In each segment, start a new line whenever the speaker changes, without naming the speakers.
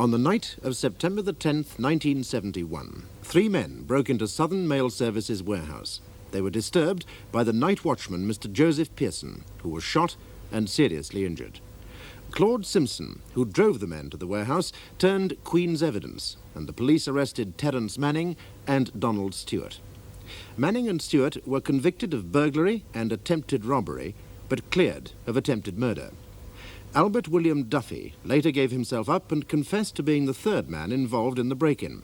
On the night of September the 10th, 1971, 3 men broke into Southern Mail Service's warehouse. They were disturbed by the night watchman, Mr. Joseph Pearson, who was shot and seriously injured. Claude Simpson, who drove the men to the warehouse, turned Queen's evidence, and the police arrested Terence Manning and Donald Stewart. Manning and Stewart were convicted of burglary and attempted robbery, but cleared of attempted murder. Albert William Duffy later gave himself up and confessed to being the 3rd man involved in the break-in.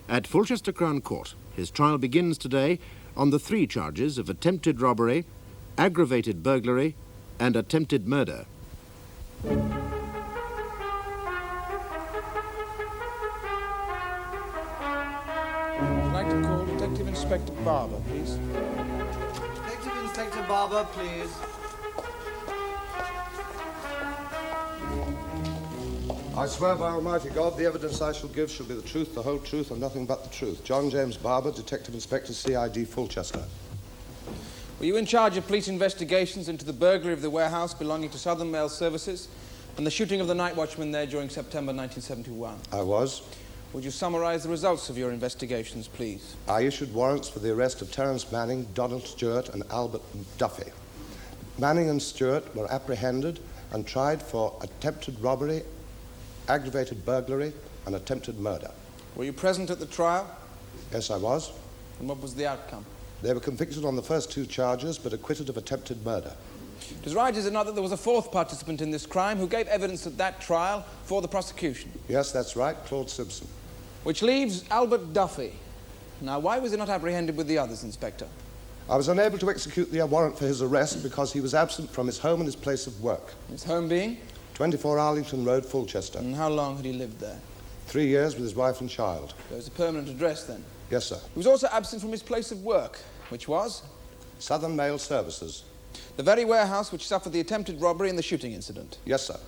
At Fulchester Crown Court, his trial begins today on the 3 charges of attempted robbery, aggravated burglary, and attempted murder.
I'd like to call Detective Inspector Barber, please.
Detective Inspector Barber, please.
I swear by Almighty God, the evidence I shall give shall be the truth, the whole truth, and nothing but the truth. John James Barber, Detective Inspector, CID, Fulchester.
Were you in charge of police investigations into the burglary of the warehouse belonging to Southern Mail Services and the shooting of the night watchman there during September 1971?
I was.
Would you summarize the results of your investigations, please?
I issued warrants for the arrest of Terence Manning, Donald Stewart, and Albert Duffy. Manning and Stewart were apprehended and tried for attempted robbery, aggravated burglary, and attempted murder.
Were you present at the trial?
Yes, I was.
And what was the outcome?
They were convicted on the first 2 charges, but acquitted of attempted murder.
It is right, is it not, that there was a 4th participant in this crime who gave evidence at that trial for the prosecution?
Yes, that's right, Claude Simpson.
Which leaves Albert Duffy. Now, why was he not apprehended with the others, Inspector?
I was unable to execute the warrant for his arrest because he was absent from his home and his place of work.
His home being?
24 Arlington Road, Fulchester.
And how long had he lived there?
3 years with his wife and child.
There was a permanent address then?
Yes, sir.
He was also absent from his place of work, which was?
Southern Mail Services.
The very warehouse which suffered the attempted robbery and the shooting incident?
Yes, sir.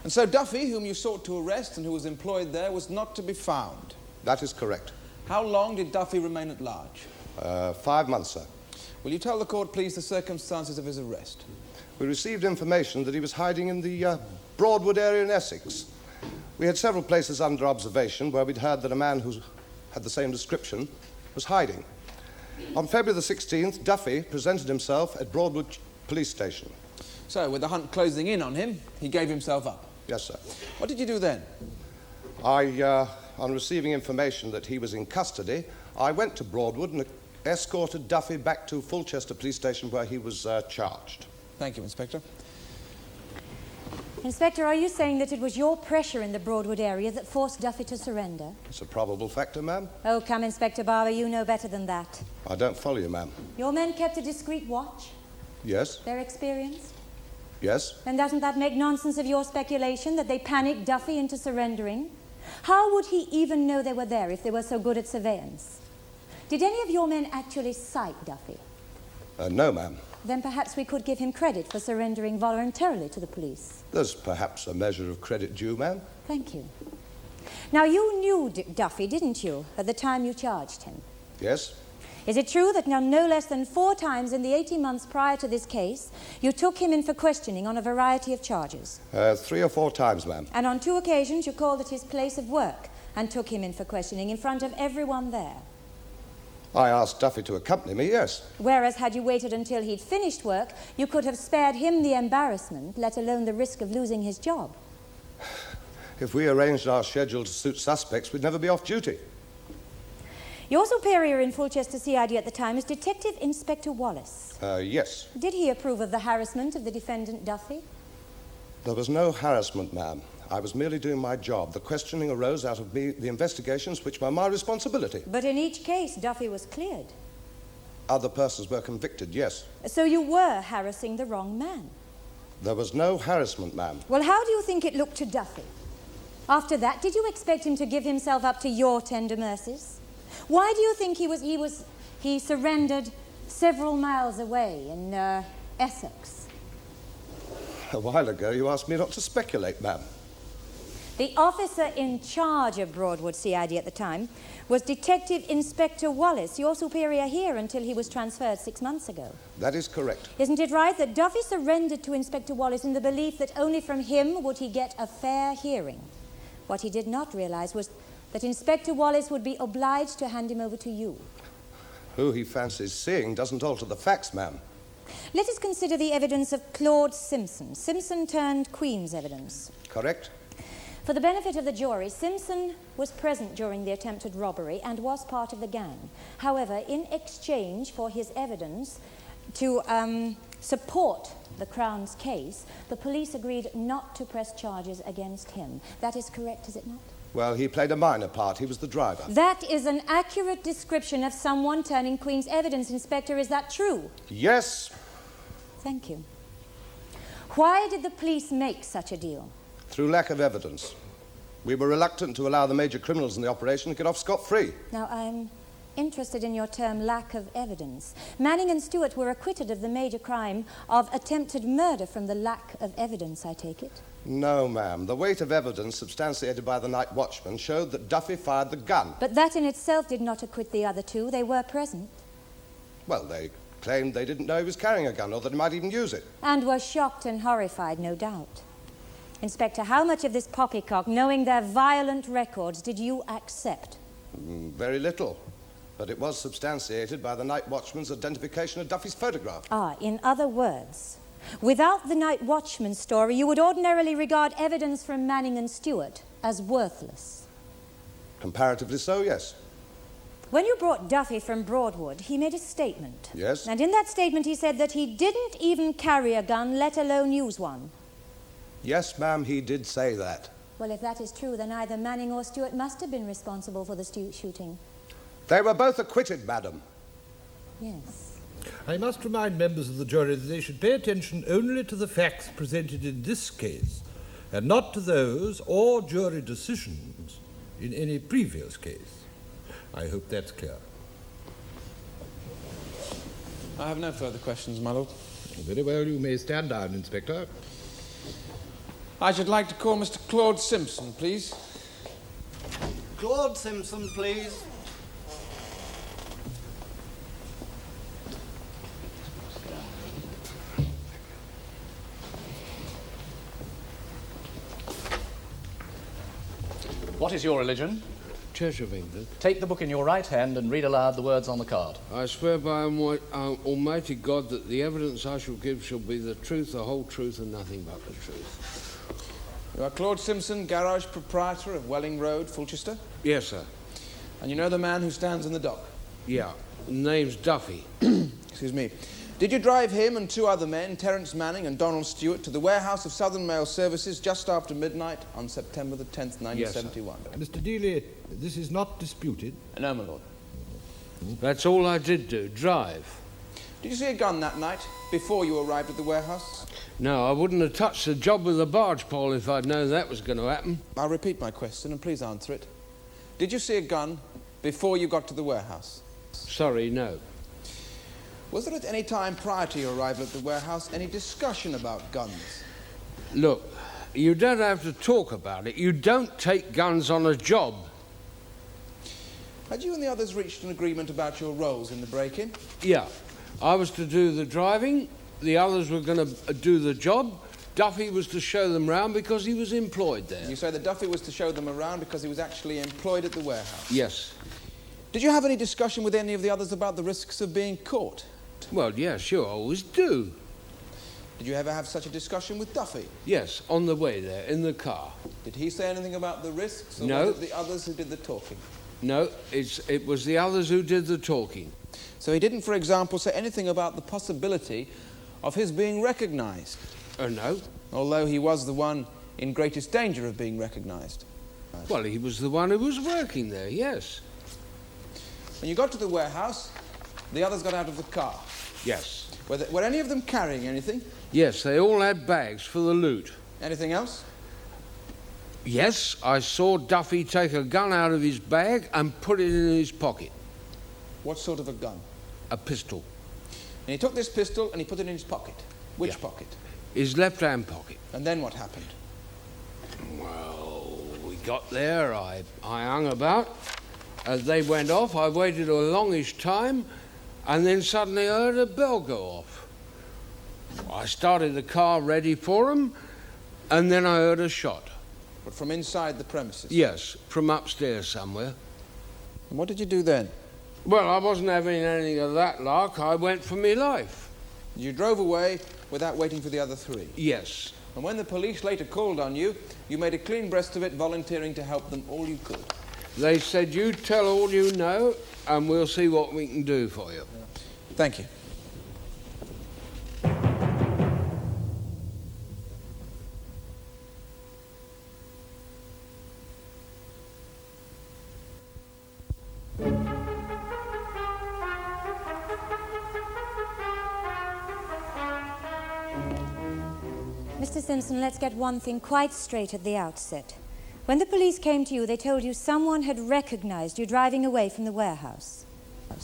And so Duffy, whom you sought to arrest and who was employed there, was not to be found?
That is correct.
How long did Duffy remain at large?
5 months, sir.
Will you tell the court, please, the circumstances of his arrest?
We received information that he was hiding in the Broadwood area in Essex. We had several places under observation where we'd heard that a man who had the same description was hiding. On February the 16th, Duffy presented himself at Broadwood Police Station.
So, with the hunt closing in on him, he gave himself up?
Yes, sir.
What did you do then?
On receiving information that he was in custody, I went to Broadwood and escorted Duffy back to Fulchester Police Station where he was charged.
Thank you, Inspector.
Inspector, are you saying that it was your pressure in the Broadwood area that forced Duffy to surrender?
It's a probable factor, ma'am.
Oh, come, Inspector Barber, you know better than that.
I don't follow you, ma'am.
Your men kept a discreet watch?
Yes.
They're experienced?
Yes.
Then doesn't that make nonsense of your speculation that they panicked Duffy into surrendering? How would he even know they were there if they were so good at surveillance? Did any of your men actually sight Duffy?
No, ma'am.
Then perhaps we could give him credit for surrendering voluntarily to the police.
There's perhaps a measure of credit due, ma'am.
Thank you. Now, you knew Duffy, didn't you, at the time you charged him?
Yes.
Is it true that no less than 4 times in the 18 months prior to this case, you took him in for questioning on a variety of charges?
3 or 4 times, ma'am.
And on 2 occasions, you called at his place of work and took him in for questioning in front of everyone there?
I asked Duffy to accompany me, yes.
Whereas, had you waited until he'd finished work, you could have spared him the embarrassment, let alone the risk of losing his job.
If we arranged our schedule to suit suspects, we'd never be off duty.
Your superior in Fulchester CID at the time was Detective Inspector Wallace.
Yes.
Did he approve of the harassment of the defendant Duffy?
There was no harassment, ma'am. I was merely doing my job. The questioning arose out of the investigations which were my responsibility.
But in each case, Duffy was cleared.
Other persons were convicted, yes.
So you were harassing the wrong man?
There was no harassment, ma'am.
Well, how do you think it looked to Duffy? After that, did you expect him to give himself up to your tender mercies? Why do you think he surrendered several miles away in Essex?
A while ago, you asked me not to speculate, ma'am.
The officer in charge of Broadwood CID at the time was Detective Inspector Wallace, your superior here until he was transferred 6 months ago.
That is correct.
Isn't it right that Duffy surrendered to Inspector Wallace in the belief that only from him would he get a fair hearing? What he did not realize was that Inspector Wallace would be obliged to hand him over to you.
Who he fancies seeing doesn't alter the facts, ma'am.
Let us consider the evidence of Claude Simpson. Simpson turned Queen's evidence.
Correct?
For the benefit of the jury, Simpson was present during the attempted robbery and was part of the gang. However, in exchange for his evidence to support the Crown's case, the police agreed not to press charges against him. That is correct, is it not?
Well, he played a minor part. He was the driver.
That is an accurate description of someone turning Queen's evidence, Inspector. Is that true?
Yes.
Thank you. Why did the police make such a deal?
Through lack of evidence. We were reluctant to allow the major criminals in the operation to get off scot-free.
Now, I'm interested in your term lack of evidence. Manning and Stewart were acquitted of the major crime of attempted murder from the lack of evidence, I take it?
No, ma'am. The weight of evidence substantiated by the night watchman showed that Duffy fired the gun.
But that in itself did not acquit the other two. They were present.
Well, they claimed they didn't know he was carrying a gun or that he might even use it.
And were shocked and horrified, no doubt. Inspector, how much of this poppycock, knowing their violent records, did you accept?
Very little. But it was substantiated by the night watchman's identification of Duffy's photograph.
Ah, in other words, without the night watchman's story, you would ordinarily regard evidence from Manning and Stewart as worthless.
Comparatively so, yes.
When you brought Duffy from Broadwood, he made a statement.
Yes.
And in that statement he said that he didn't even carry a gun, let alone use one.
Yes, ma'am, he did say that.
Well, if that is true, then either Manning or Stewart must have been responsible for the shooting.
They were both acquitted, madam.
Yes.
I must remind members of the jury that they should pay attention only to the facts presented in this case, and not to those or jury decisions in any previous case. I hope that's clear.
I have no further questions, my lord.
Very well, you may stand down, Inspector.
I should like to call Mr. Claude Simpson, please.
Claude Simpson, please.
What is your religion?
Church of England.
Take the book in your right hand and read aloud the words on the card.
I swear by Almighty God that the evidence I shall give shall be the truth, the whole truth, and nothing but the truth.
You are Claude Simpson, garage proprietor of Welling Road, Fulchester?
Yes, sir.
And you know the man who stands in the dock?
Yeah. Name's Duffy.
Excuse me. Did you drive him and two other men, Terence Manning and Donald Stewart, to the warehouse of Southern Mail Services just after midnight on September the 10th, 1971?
Yes,
Mr. Dealey, this is not disputed.
No, my lord.
That's all I did do, drive.
Did you see a gun that night, before you arrived at the warehouse?
No, I wouldn't have touched the job with a barge pole if I'd known that was going to happen.
I'll repeat my question and please answer it. Did you see a gun before you got to the warehouse?
Sorry, no.
Was there at any time prior to your arrival at the warehouse any discussion about guns?
Look, you don't have to talk about it. You don't take guns on a job.
Had you and the others reached an agreement about your roles in the break-in?
Yeah. I was to do the driving. The others were going to do the job. Duffy was to show them round because he was employed there.
You say that Duffy was to show them around because he was actually employed at the warehouse?
Yes.
Did you have any discussion with any of the others about the risks of being caught?
Well, yeah, sure, I always do.
Did you ever have such a discussion with Duffy?
Yes, on the way there, in the car.
Did he say anything about the risks, or
No.
was it the others who did the talking?
No, it was the others who did the talking.
So he didn't, for example, say anything about the possibility of his being recognised?
No.
Although he was the one in greatest danger of being recognised.
Well, he was the one who was working there, yes.
When you got to the warehouse, the others got out of the car.
Yes.
Were any of them carrying anything?
Yes, they all had bags for the loot.
Anything else?
Yes, I saw Duffy take a gun out of his bag and put it in his pocket.
What sort of a gun?
A pistol.
And he took this pistol and he put it in his pocket. Which pocket?
His left-hand pocket.
And then what happened?
Well, we got there, I hung about. As they went off, I waited a longish time, and then suddenly I heard a bell go off. I started the car ready for him, and then I heard a shot.
But from inside the premises?
Yes, from upstairs somewhere.
And what did you do then?
Well, I wasn't having anything of that lark. I went for me life.
You drove away without waiting for the other three?
Yes.
And when the police later called on you, you made a clean breast of it, volunteering to help them all you could?
They said, you tell all you know, and we'll see what we can do for you.
Thank you.
Mr. Simpson, let's get one thing quite straight at the outset. When the police came to you, they told you someone had recognized you driving away from the warehouse.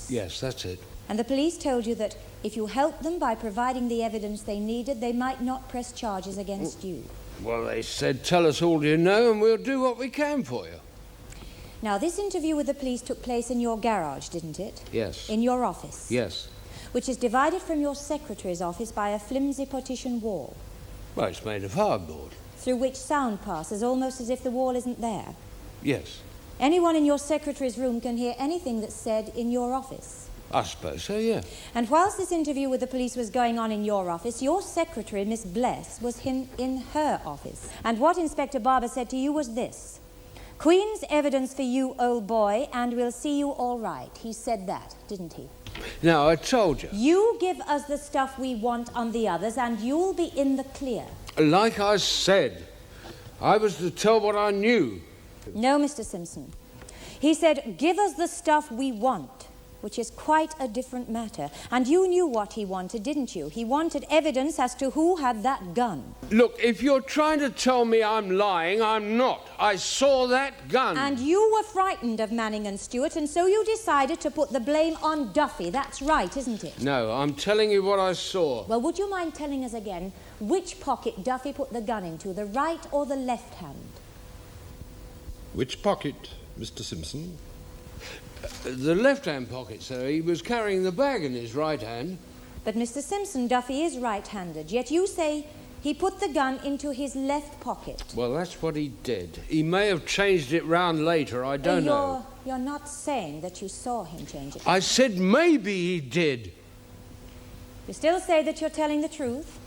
Yes, that's it.
And the police told you that if you helped them by providing the evidence they needed, they might not press charges against you.
Well, they said, tell us all you know, and we'll do what we can for you.
Now, this interview with the police took place in your garage, didn't it?
Yes.
In your office?
Yes.
Which is divided from your secretary's office by a flimsy partition wall.
Well, it's made of hardboard.
Through which sound passes almost as if the wall isn't there.
Yes.
Anyone in your secretary's room can hear anything that's said in your office.
I suppose so, yeah.
And whilst this interview with the police was going on in your office, your secretary, Miss Bless, was in her office. And what Inspector Barber said to you was this: Queen's evidence for you, old boy, and we'll see you all right. He said that, didn't he?
Now, I told you.
You give us the stuff we want on the others, and you'll be in the clear.
Like I said, I was to tell what I knew.
No, Mr. Simpson. He said, give us the stuff we want, which is quite a different matter. And you knew what he wanted, didn't you? He wanted evidence as to who had that gun.
Look, if you're trying to tell me I'm lying, I'm not. I saw that gun.
And you were frightened of Manning and Stewart, and so you decided to put the blame on Duffy. That's right, isn't it?
No, I'm telling you what I saw.
Well, would you mind telling us again which pocket Duffy put the gun into, the right or the left hand?
Which pocket, Mr. Simpson?
The left-hand pocket, sir. He was carrying the bag in his right hand.
But, Mr. Simpson, Duffy is right-handed, yet you say he put the gun into his left pocket.
Well, that's what he did. He may have changed it round later, I don't know.
You're not saying that you saw him change it.
I said maybe he did.
You still say that you're telling the truth?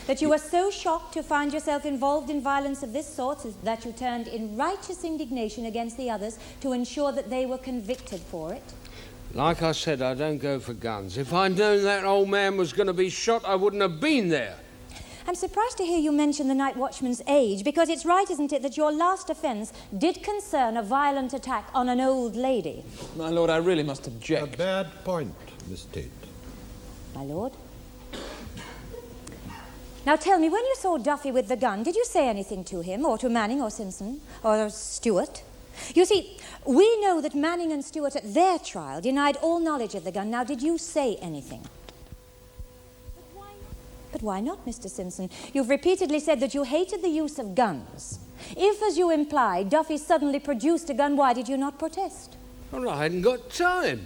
That you were so shocked to find yourself involved in violence of this sort that you turned in righteous indignation against the others to ensure that they were convicted for it?
Like I said, I don't go for guns. If I'd known that old man was going to be shot, I wouldn't have been there.
I'm surprised to hear you mention the night watchman's age, because it's right, isn't it, that your last offence did concern a violent attack on an old lady?
My lord, I really must object.
A bad point, Miss Tate.
My lord? Now tell me, when you saw Duffy with the gun, did you say anything to him, or to Manning or Simpson, or Stewart? You see, we know that Manning and Stewart at their trial denied all knowledge of the gun. Now, did you say anything? But why not, Mr. Simpson? You've repeatedly said that you hated the use of guns. If, as you imply, Duffy suddenly produced a gun, why did you not protest?
Well, I hadn't got time.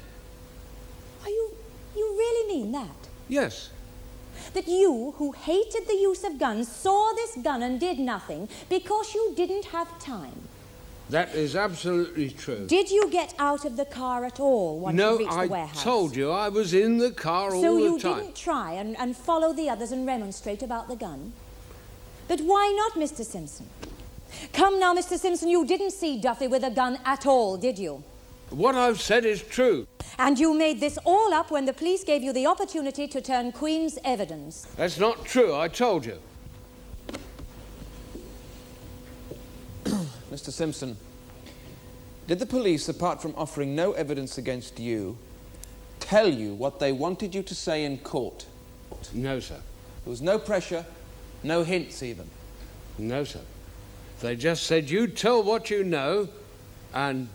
You really mean that?
Yes.
That you, who hated the use of guns, saw this gun and did nothing because you didn't have time?
That is absolutely true.
Did you get out of the car at all once you reached the warehouse?
No, I told you I was in the car all the time.
So you didn't try and follow the others and remonstrate about the gun? But why not, Mr. Simpson? Come now, Mr. Simpson, you didn't see Duffy with a gun at all, did you?
What I've said is true.
And you made this all up when the police gave you the opportunity to turn Queen's evidence.
That's not true, I told you.
Mr. Simpson, did the police, apart from offering no evidence against you, tell you what they wanted you to say in court?
No, sir.
There was no pressure, no hints even?
No, sir. They just said, you tell what you know, and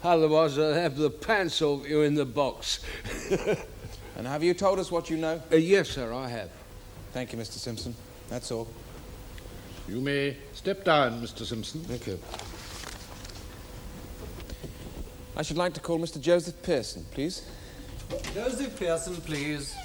otherwise I'll have the pants off you in the box.
And have you told us what you know?
Yes, sir, I have.
Thank you, Mr. Simpson. That's all.
You may step down, Mr. Simpson.
Thank you.
I should like to call Mr. Joseph Pearson, please.
Joseph Pearson, please.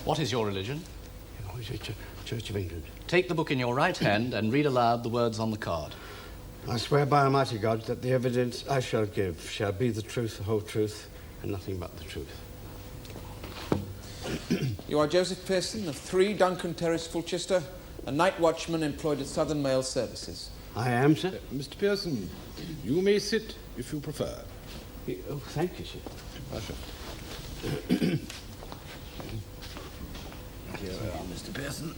What is your religion?
Oh, it's the Church of England.
Take the book in your right hand and read aloud the words on the card.
I swear by Almighty God that the evidence I shall give shall be the truth, the whole truth, and nothing but the truth.
You are Joseph Pearson of 3 Duncan Terrace, Fulchester, a night watchman employed at Southern Mail Services.
I am, sir.
Mr. Pearson, you may sit if you prefer.
Oh, thank you, sir.
Pleasure.
Here we are, Mr. Pearson.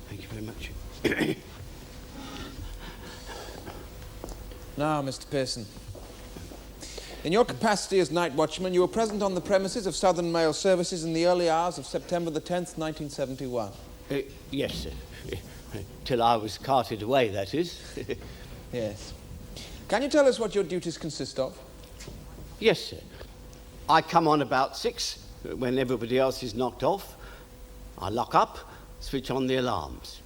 Thank you very much.
Now, Mr. Pearson, in your capacity as night watchman, you were present on the premises of Southern Mail Services in the early hours of September the 10th, 1971.
Yes, sir. Till I was carted away, that is.
Yes. Can you tell us what your duties consist of?
Yes, sir. I come on about 6 when everybody else is knocked off. I lock up, switch on the alarms.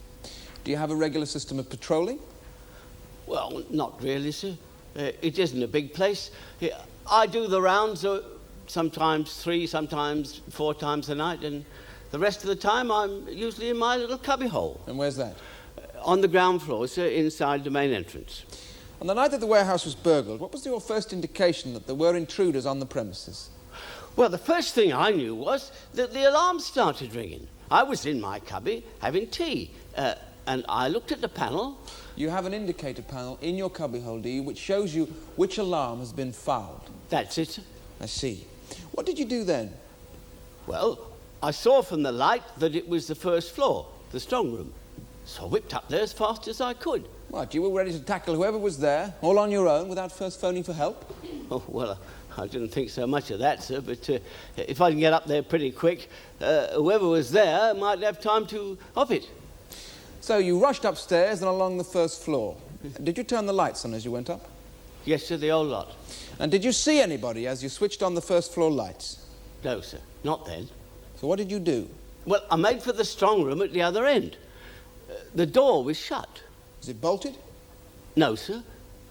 Do you have a regular system of patrolling?
Well, not really, sir. It isn't a big place. I do the rounds sometimes 3, sometimes 4 times a night, and the rest of the time I'm usually in my little cubbyhole.
And where's that?
On the ground floor, sir, inside the main entrance.
On the night that the warehouse was burgled, what was your first indication that there were intruders on the premises?
Well, the first thing I knew was that the alarm started ringing. I was in my cubby having tea, and I looked at the panel.
You have an indicator panel in your cubbyhole, do you, which shows you which alarm has been fouled?
That's it, sir.
I see. What did you do then?
Well, I saw from the light that it was the first floor, the strong room. So I whipped up there as fast as I could.
What, you were ready to tackle whoever was there, all on your own, without first phoning for help?
Oh, well, I didn't think so much of that, sir, but if I can get up there pretty quick, whoever was there might have time to hop it.
So you rushed upstairs and along the first floor. Did you turn the lights on as you went up?
Yes, sir, the old lot.
And did you see anybody as you switched on the first floor lights?
No, sir, not then.
So what did you do?
Well, I made for the strong room at the other end. The door was shut.
Was it bolted?
No, sir.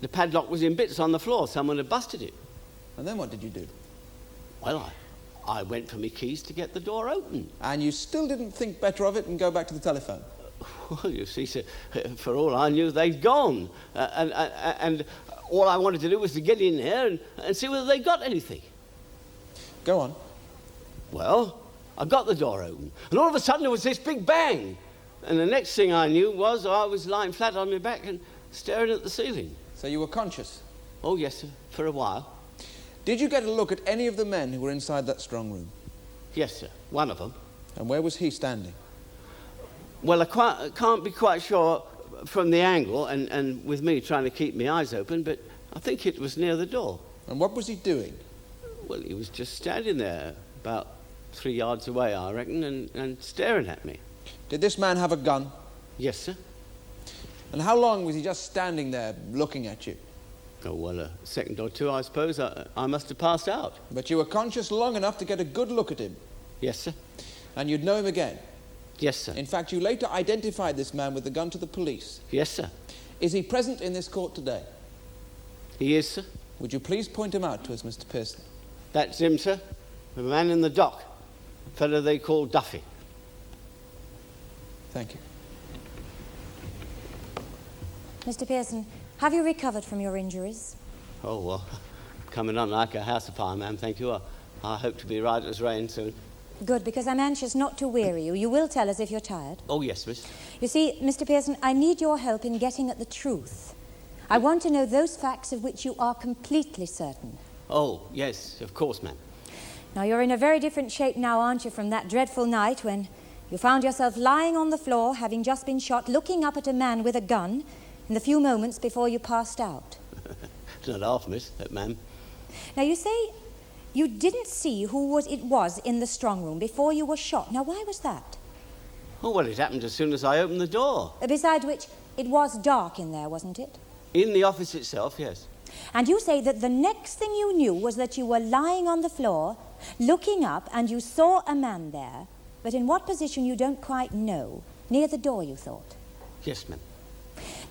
The padlock was in bits on the floor. Someone had busted it.
And then what did you do?
Well, I went for my keys to get the door open.
And you still didn't think better of it and go back to the telephone?
Well, you see, sir, for all I knew, they'd gone. And all I wanted to do was to get in there and see whether they got anything.
Go on.
Well, I got the door open, and all of a sudden there was this big bang. And the next thing I knew was I was lying flat on my back and staring at the ceiling.
So you were conscious?
Oh, yes, sir, for a while.
Did you get a look at any of the men who were inside that strong room?
Yes, sir, one of them.
And where was he standing?
Well, I can't be quite sure from the angle and with me trying to keep my eyes open, but I think it was near the door.
And what was he doing?
Well, he was just standing there about 3 yards away, I reckon, and staring at me.
Did this man have a gun?
Yes, sir.
And how long was he just standing there looking at you?
Oh, well, a second or two, I suppose. I must have passed out.
But you were conscious long enough to get a good look at him?
Yes, sir.
And you'd know him again?
Yes, sir.
In fact, you later identified this man with the gun to the police?
Yes, sir.
Is he present in this court today?
He is, sir.
Would you please point him out to us, Mr. Pearson?
That's him, sir. The man in the dock. A fellow they call Duffy.
Thank you.
Mr. Pearson, have you recovered from your injuries?
Oh, well, coming on like a house afire, ma'am, thank you. I hope to be right as rain soon.
Good, because I'm anxious not to weary you. You will tell us if you're tired.
Oh, yes, miss.
You see, Mr. Pearson, I need your help in getting at the truth. I want to know those facts of which you are completely certain.
Oh, yes, of course, ma'am.
Now, you're in a very different shape now, aren't you, from that dreadful night when you found yourself lying on the floor, having just been shot, looking up at a man with a gun in the few moments before you passed out.
It's not half, miss, ma'am.
Now, you say you didn't see who it was in the strong room before you were shot. Now, why was that?
Oh, well, it happened as soon as I opened the door.
Besides which, it was dark in there, wasn't it?
In the office itself, yes.
And you say that the next thing you knew was that you were lying on the floor, looking up, and you saw a man there, but in what position you don't quite know, near the door, you thought.
Yes, ma'am.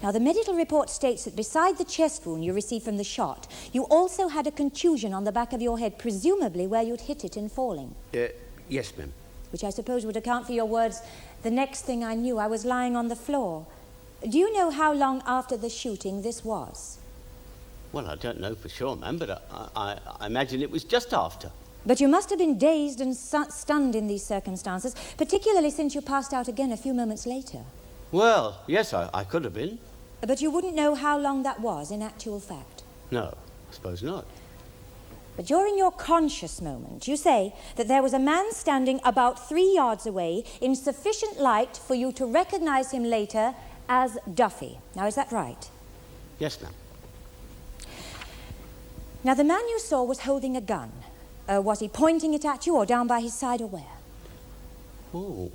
Now, the medical report states that beside the chest wound you received from the shot, you also had a contusion on the back of your head, presumably where you'd hit it in falling.
Yes, ma'am.
which I suppose would account for your words, "The next thing I knew, I was lying on the floor." Do you know how long after the shooting this was?
Well, I don't know for sure, ma'am, but I imagine it was just after.
But you must have been dazed and stunned in these circumstances, particularly since you passed out again a few moments later.
Well, yes, I could have been.
But you wouldn't know how long that was in actual fact.
No, I suppose not.
But during your conscious moment, you say that there was a man standing about 3 yards away in sufficient light for you to recognize him later as Duffy. Now, is that right?
Yes, ma'am.
Now, the man you saw was holding a gun. Was he pointing it at you or down by his side or where?
Oh,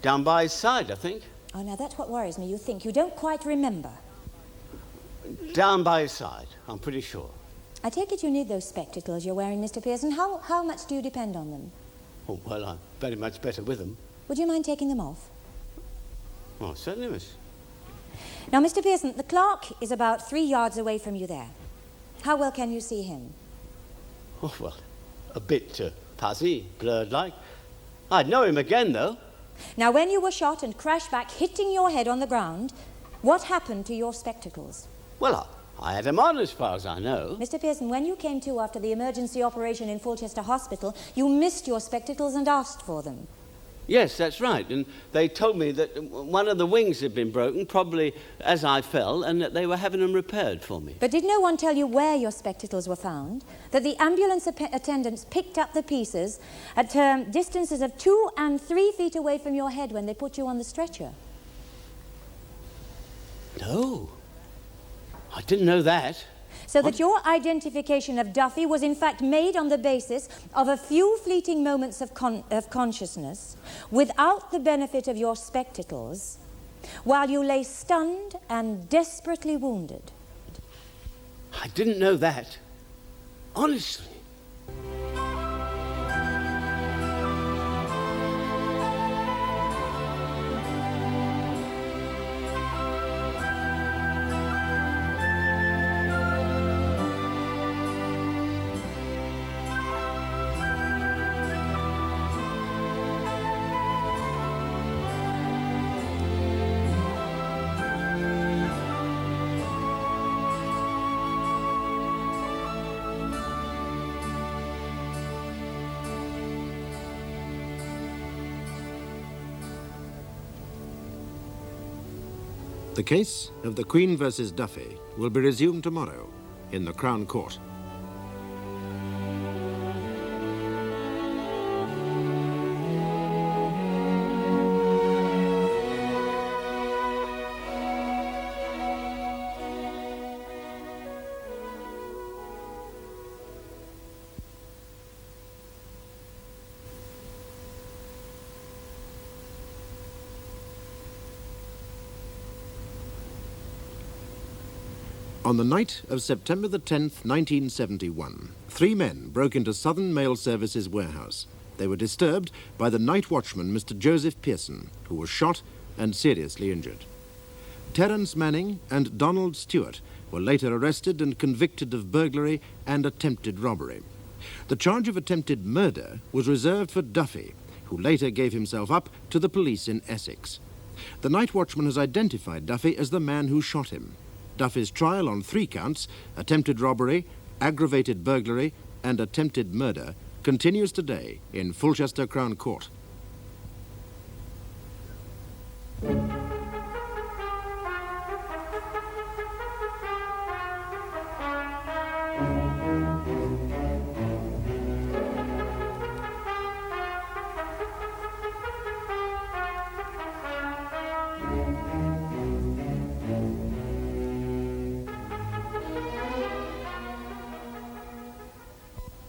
down by his side, I think.
Oh, now that's what worries me. You think. You don't quite remember.
Down by his side, I'm pretty sure.
I take it you need those spectacles you're wearing, Mr. Pearson. How much do you depend on them?
Oh, well, I'm very much better with them.
Would you mind taking them off?
Oh, certainly, miss.
Now, Mr. Pearson, the clerk is about 3 yards away from you there. How well can you see him?
Oh, well, a bit fuzzy, blurred-like. I'd know him again, though.
Now, when you were shot and crashed back, hitting your head on the ground, what happened to your spectacles?
Well, I had them on as far as I know.
Mr. Pearson, when you came to after the emergency operation in Fulchester Hospital, you missed your spectacles and asked for them.
Yes, that's right. And they told me that one of the wings had been broken, probably as I fell, and that they were having them repaired for me.
But did no one tell you where your spectacles were found? That the ambulance attendants picked up the pieces at distances of 2 and 3 feet away from your head when they put you on the stretcher?
No. I didn't know that.
So that your identification of Duffy was in fact made on the basis of a few fleeting moments of consciousness without the benefit of your spectacles while you lay stunned and desperately wounded.
I didn't know that. Honestly.
The case of the Queen versus Duffy will be resumed tomorrow in the Crown Court. On the night of September the 10th, 1971, 3 men broke into Southern Mail Service's warehouse. They were disturbed by the night watchman, Mr. Joseph Pearson, who was shot and seriously injured. Terence Manning and Donald Stewart were later arrested and convicted of burglary and attempted robbery. The charge of attempted murder was reserved for Duffy, who later gave himself up to the police in Essex. The night watchman has identified Duffy as the man who shot him. Duffy's trial on 3 counts, attempted robbery, aggravated burglary, and attempted murder, continues today in Fulchester Crown Court.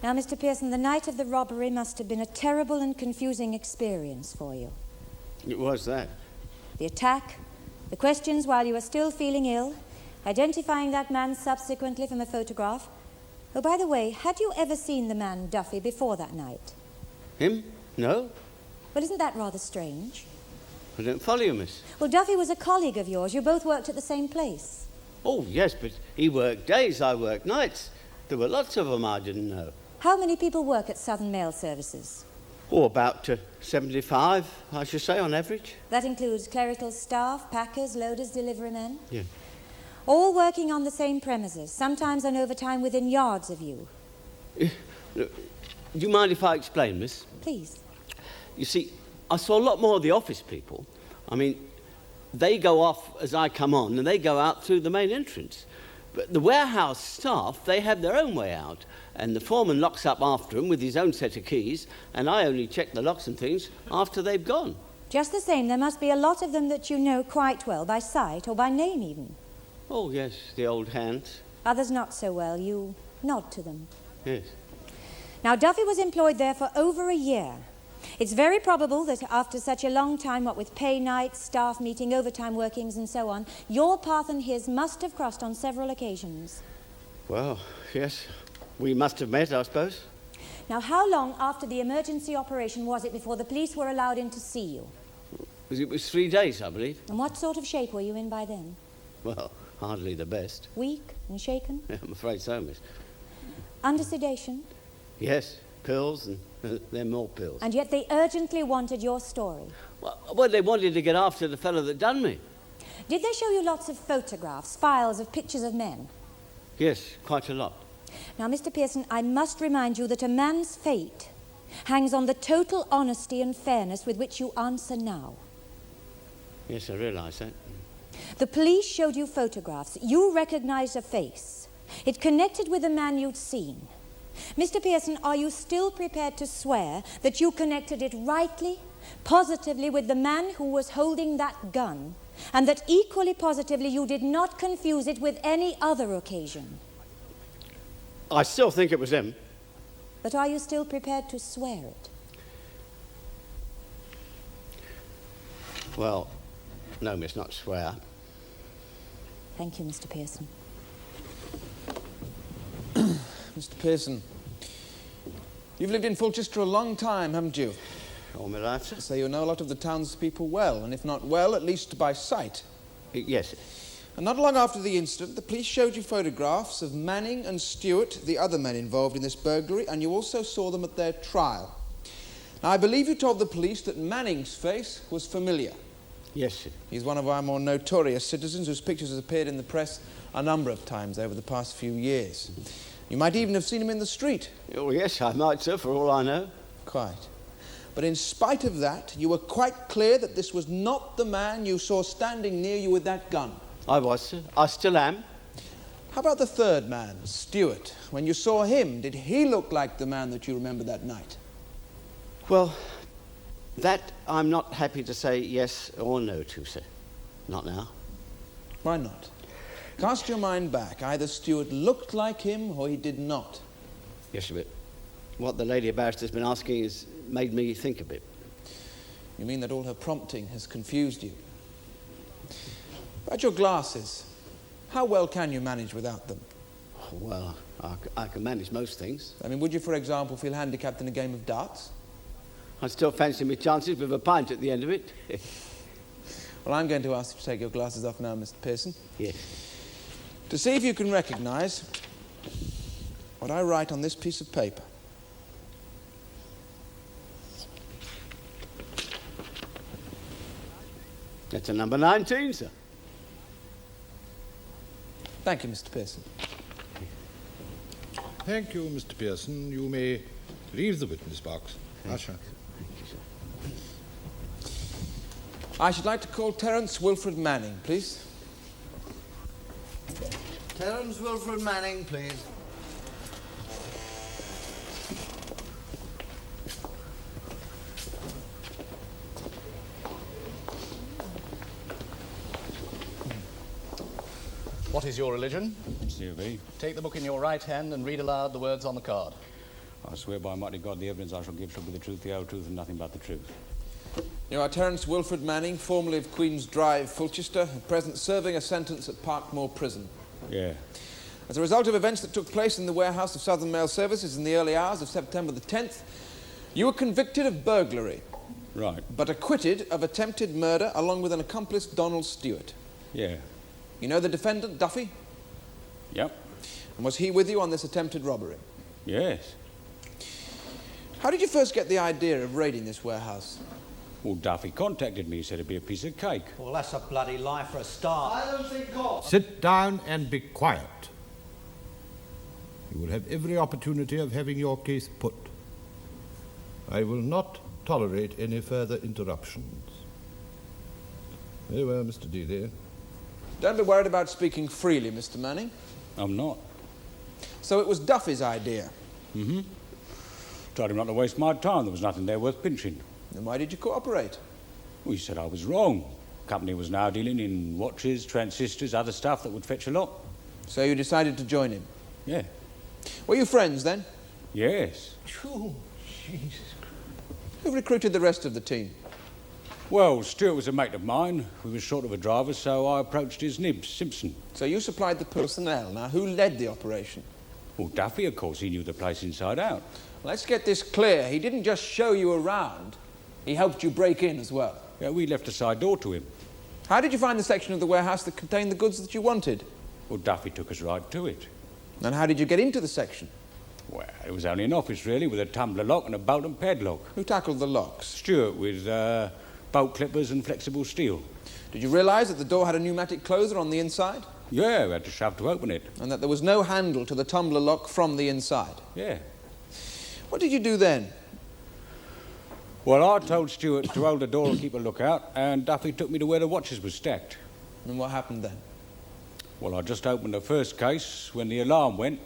Now, Mr. Pearson, the night of the robbery must have been a terrible and confusing experience for you.
It was that.
The attack, the questions while you were still feeling ill, identifying that man subsequently from a photograph. Oh, by the way, had you ever seen the man Duffy before that night?
Him? No.
Well, isn't that rather strange?
I don't follow you, miss.
Well, Duffy was a colleague of yours. You both worked at the same place.
Oh, yes, but he worked days, I worked nights. There were lots of them I didn't know.
How many people work at Southern Mail Services?
Oh, about 75, I should say, on average.
That includes clerical staff, packers, loaders, delivery men?
Yeah.
All working on the same premises, sometimes on overtime within yards of you.
Do you mind if I explain, miss?
Please.
You see, I saw a lot more of the office people. I mean, they go off as I come on, and they go out through the main entrance. But the warehouse staff, they have their own way out, and the foreman locks up after them with his own set of keys, and I only check the locks and things after they've gone.
Just the same, there must be a lot of them that you know quite well, by sight or by name even.
Oh, yes, the old hands.
Others not so well. You nod to them.
Yes.
Now, Duffy was employed there for over a year. It's very probable that after such a long time, what with pay nights, staff meeting, overtime workings and so on, your path and his must have crossed on several occasions.
Well, yes, we must have met, I suppose.
Now, how long after the emergency operation was it before the police were allowed in to see you?
It was 3 days, I believe.
And what sort of shape were you in by then?
Well, hardly the best.
Weak and shaken?
Yeah, I'm afraid so, miss.
Under sedation?
Yes, pills and then more pills.
And yet they urgently wanted your story.
Well, they wanted to get after the fellow that done me.
Did they show you lots of photographs, files of pictures of men?
Yes, quite a lot.
Now, Mr. Pearson, I must remind you that a man's fate hangs on the total honesty and fairness with which you answer now.
Yes, I realise that.
The police showed you photographs. You recognised a face. It connected with a man you'd seen. Mr. Pearson, are you still prepared to swear that you connected it rightly, positively with the man who was holding that gun, and that equally positively you did not confuse it with any other occasion?
I still think it was him.
But are you still prepared to swear it?
Well, no, miss, not swear.
Thank you, Mr. Pearson.
Mr. Pearson, you've lived in Fulchester a long time, haven't you?
All my life, sir.
So you know a lot of the townspeople well, and if not well, at least by sight.
Yes.
And not long after the incident, the police showed you photographs of Manning and Stewart, the other men involved in this burglary, and you also saw them at their trial. Now, I believe you told the police that Manning's face was familiar.
Yes, sir.
He's one of our more notorious citizens whose pictures have appeared in the press a number of times over the past few years. You might even have seen him in the street.
Oh, yes, I might, sir, for all I know.
Quite. But in spite of that, you were quite clear that this was not the man you saw standing near you with that gun.
I was, sir. I still am.
How about the third man, Stewart? When you saw him, did he look like the man that you remember that night?
Well, that I'm not happy to say yes or no to, sir. Not now.
Why not? Cast your mind back. Either Stewart looked like him or he did not.
Yes, sir, but what the lady barrister's been asking has made me think a bit.
You mean that all her prompting has confused you? About your glasses, how well can you manage without them?
Well, I can manage most things.
I mean, would you, for example, feel handicapped in a game of darts?
I still fancy my chances with a pint at the end of it.
Well, I'm going to ask you to take your glasses off now, Mr. Pearson.
Yes.
To see if you can recognise what I write on this piece of paper.
That's a number 19, sir.
Thank you, Mr. Pearson.
Thank you, Mr. Pearson. You may leave the witness box. Usher.
Thank you, sir.
I should like to call Terence Wilfred Manning, please.
Terence Wilfred Manning, please.
What is your religion?
CV.
Take the book in your right hand and read aloud the words on the card.
I swear by mighty God, the evidence I shall give shall be the truth, the whole truth, and nothing but the truth.
You are Terence Wilfred Manning, formerly of Queen's Drive, Fulchester, at present serving a sentence at Parkmore Prison.
Yeah.
As a result of events that took place in the warehouse of Southern Mail Services in the early hours of September the 10th, you were convicted of burglary.
Right.
But acquitted of attempted murder along with an accomplice, Donald Stewart.
Yeah.
You know the defendant, Duffy?
Yep.
And was he with you on this attempted robbery?
Yes.
How did you first get the idea of raiding this warehouse?
Well, Duffy contacted me. He said it'd be a piece of cake.
Well, that's a bloody lie for a start.
I don't think God.
Sit down and be quiet. You will have every opportunity of having your case put. I will not tolerate any further interruptions. Very well, Mr. D there.
Don't be worried about speaking freely, Mr. Manning.
I'm not.
So it was Duffy's idea?
Mm-hmm. Tried him not to waste my time. There was nothing there worth pinching.
Then why did you cooperate?
Well, he said I was wrong. The company was now dealing in watches, transistors, other stuff that would fetch a lot.
So you decided to join him?
Yeah.
Were you friends then?
Yes.
Oh, Jesus Christ.
Who recruited the rest of the team?
Well, Stuart was a mate of mine. We were short of a driver, so I approached his nibs, Simpson.
So you supplied the personnel. Now, who led the operation?
Well, Duffy, of course. He knew the place inside out.
Let's get this clear. He didn't just show you around. He helped you break in as well.
Yeah, we left a side door to him.
How did you find the section of the warehouse that contained the goods that you wanted?
Well, Duffy took us right to it.
And how did you get into the section?
Well, it was only an office, really, with a tumbler lock and a bolt and padlock.
Who tackled the locks?
Stuart, with bolt clippers and flexible steel.
Did you realise that the door had a pneumatic closer on the inside?
Yeah, we had to shove to open it.
And that there was no handle to the tumbler lock from the inside?
Yeah.
What did you do then?
Well, I told Stuart to hold the door and keep a lookout, and Duffy took me to where the watches were stacked.
And what happened then?
Well, I just opened the first case when the alarm went,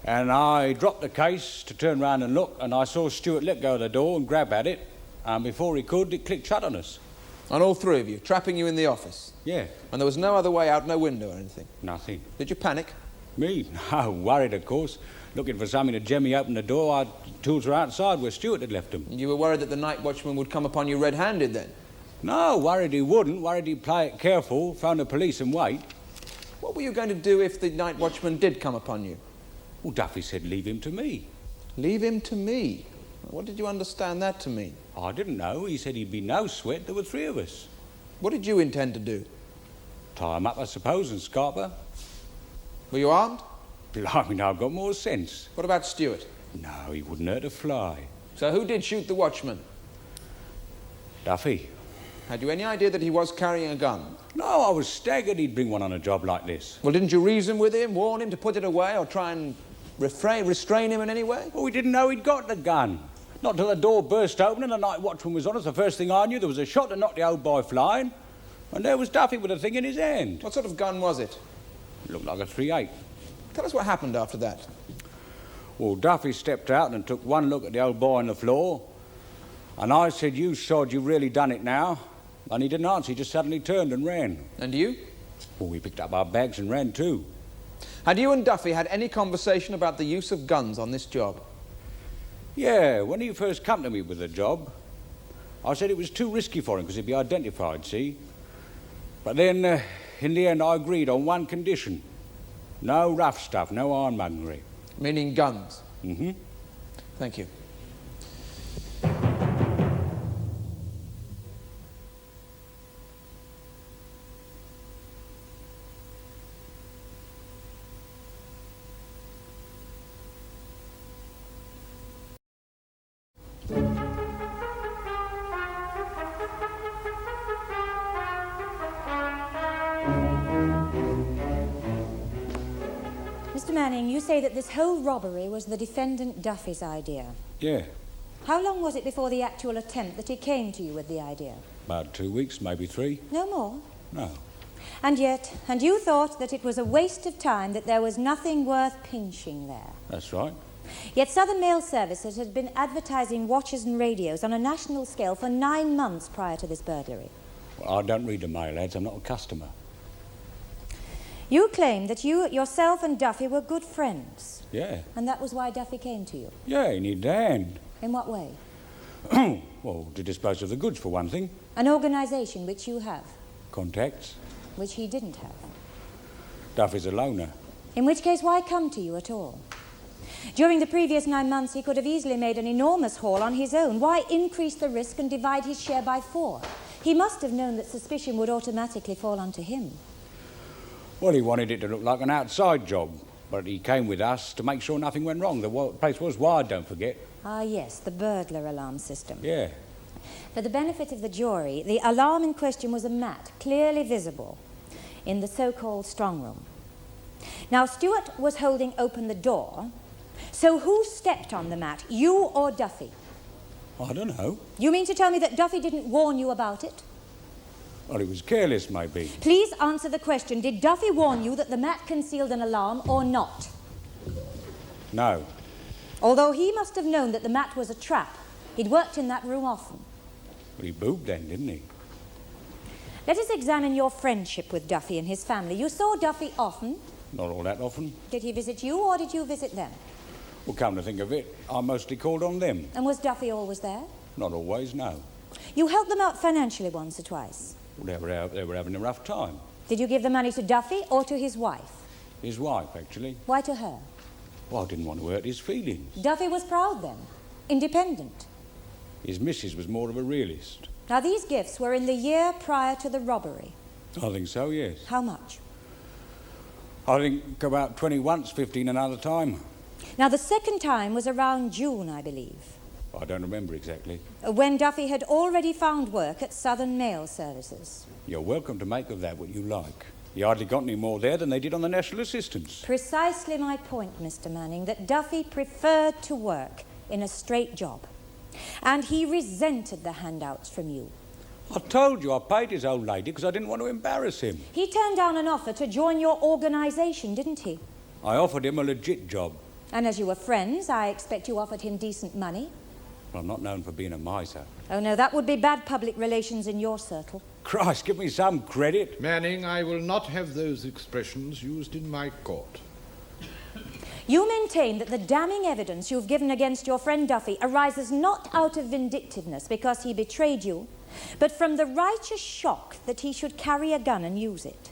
and I dropped the case to turn round and look, and I saw Stuart let go of the door and grab at it, and before he could, it clicked shut on us.
On all three of you, trapping you in the office?
Yeah.
And there was no other way out, no window or anything?
Nothing.
Did you panic?
Me? No, worried, of course. Looking for something to jemmy open the door. Our tools were outside where Stuart had left them.
And you were worried that the night watchman would come upon you red-handed then?
No, worried he wouldn't. Worried he'd play it careful, phone the police and wait.
What were you going to do if the night watchman did come upon you?
Well, Duffy said leave him to me.
Leave him to me? What did you understand that to mean?
I didn't know. He said he'd be no sweat. There were three of us.
What did you intend to do?
Tie him up, I suppose, and scarp her.
Were you armed?
Blimey, now I've got more sense.
What about Stuart?
No, he wouldn't hurt a fly.
So who did shoot the watchman?
Duffy.
Had you any idea that he was carrying a gun?
No, I was staggered he'd bring one on a job like this.
Well, didn't you reason with him, warn him to put it away, or try and restrain him in any way?
Well, we didn't know he'd got the gun. Not till the door burst open and the night watchman was on us. The first thing I knew, there was a shot that knocked the old boy flying, and there was Duffy with the thing in his hand.
What sort of gun was it?
It looked like a .38.
Tell us what happened after that.
Well, Duffy stepped out and took one look at the old boy on the floor, and I said, "You sod, you've really done it now." And he didn't answer, he just suddenly turned and ran.
And you?
Well, we picked up our bags and ran too.
Had you and Duffy had any conversation about the use of guns on this job?
Yeah, when he first come to me with the job, I said it was too risky for him because he'd be identified, see? But then, in the end, I agreed on one condition. No rough stuff, no ironmongery.
Meaning guns?
Mm-hmm.
Thank you.
Mr. Manning, you say that this whole robbery was the defendant Duffy's idea.
Yeah,
How long was it before the actual attempt that he came to you with the idea?
about 2 weeks, maybe 3.
No more?
No.
And you thought that it was a waste of time, that there was nothing worth pinching there.
That's right.
Yet Southern Mail Services had been advertising watches and radios on a national scale for 9 months prior to this burglary.
Well, I don't read the mail ads, I'm not a customer.
You claim that you, yourself and Duffy were good friends.
Yeah.
And that was why Duffy came to you.
Yeah, he needed a hand.
In what way?
Well, to dispose of the goods, for one thing.
An organisation which you have,
Contacts.
which he didn't have.
Duffy's a loner.
In which case, why come to you at all? During the previous 9 months, he could have easily made an enormous haul on his own. Why increase the risk and divide his share by 4? He must have known that suspicion would automatically fall onto him.
Well, he wanted it to look like an outside job. But he came with us to make sure nothing went wrong. The place was wired, don't forget.
Ah, yes, the burglar alarm system.
Yeah.
For the benefit of the jury, the alarm in question was a mat, clearly visible, in the so-called strong room. Now, Stewart was holding open the door, so who stepped on the mat, you or Duffy?
I don't know.
You mean to tell me that Duffy didn't warn you about it?
Well, he was careless, maybe.
Please answer the question. Did Duffy warn you that the mat concealed an alarm or not?
No.
Although he must have known that the mat was a trap. He'd worked in that room often.
Well, he boobed then, didn't he?
Let us examine your friendship with Duffy and his family. You saw Duffy often.
Not all that often.
Did he visit you or did you visit them?
Well, come to think of it, I mostly called on them.
And was Duffy always there?
Not always, no.
You helped them out financially once or twice.
Well, they were having a rough time.
Did you give the money to Duffy or to his wife?
His wife, actually.
Why to her?
Well, I didn't want to hurt his feelings.
Duffy was proud then, independent.
His missus was more of a realist.
Now, these gifts were in the year prior to the robbery.
I think so, yes.
How much?
I think about 20 once, 15 another time.
Now, the second time was around June, I believe.
I don't remember exactly.
When Duffy had already found work at Southern Mail Services.
You're welcome to make of that what you like. You hardly got any more there than they did on the National Assistance.
Precisely my point, Mr. Manning, that Duffy preferred to work in a straight job. And he resented the handouts from you.
I told you I paid his old lady because I didn't want to embarrass him.
He turned down an offer to join your organisation, didn't he?
I offered him a legit job.
And as you were friends, I expect you offered him decent money.
I'm not known for being a miser.
Oh, no, that would be bad public relations in your circle.
Christ, give me some credit.
Manning, I will not have those expressions used in my court.
You maintain that the damning evidence you've given against your friend Duffy arises not out of vindictiveness because he betrayed you, but from the righteous shock that he should carry a gun and use it.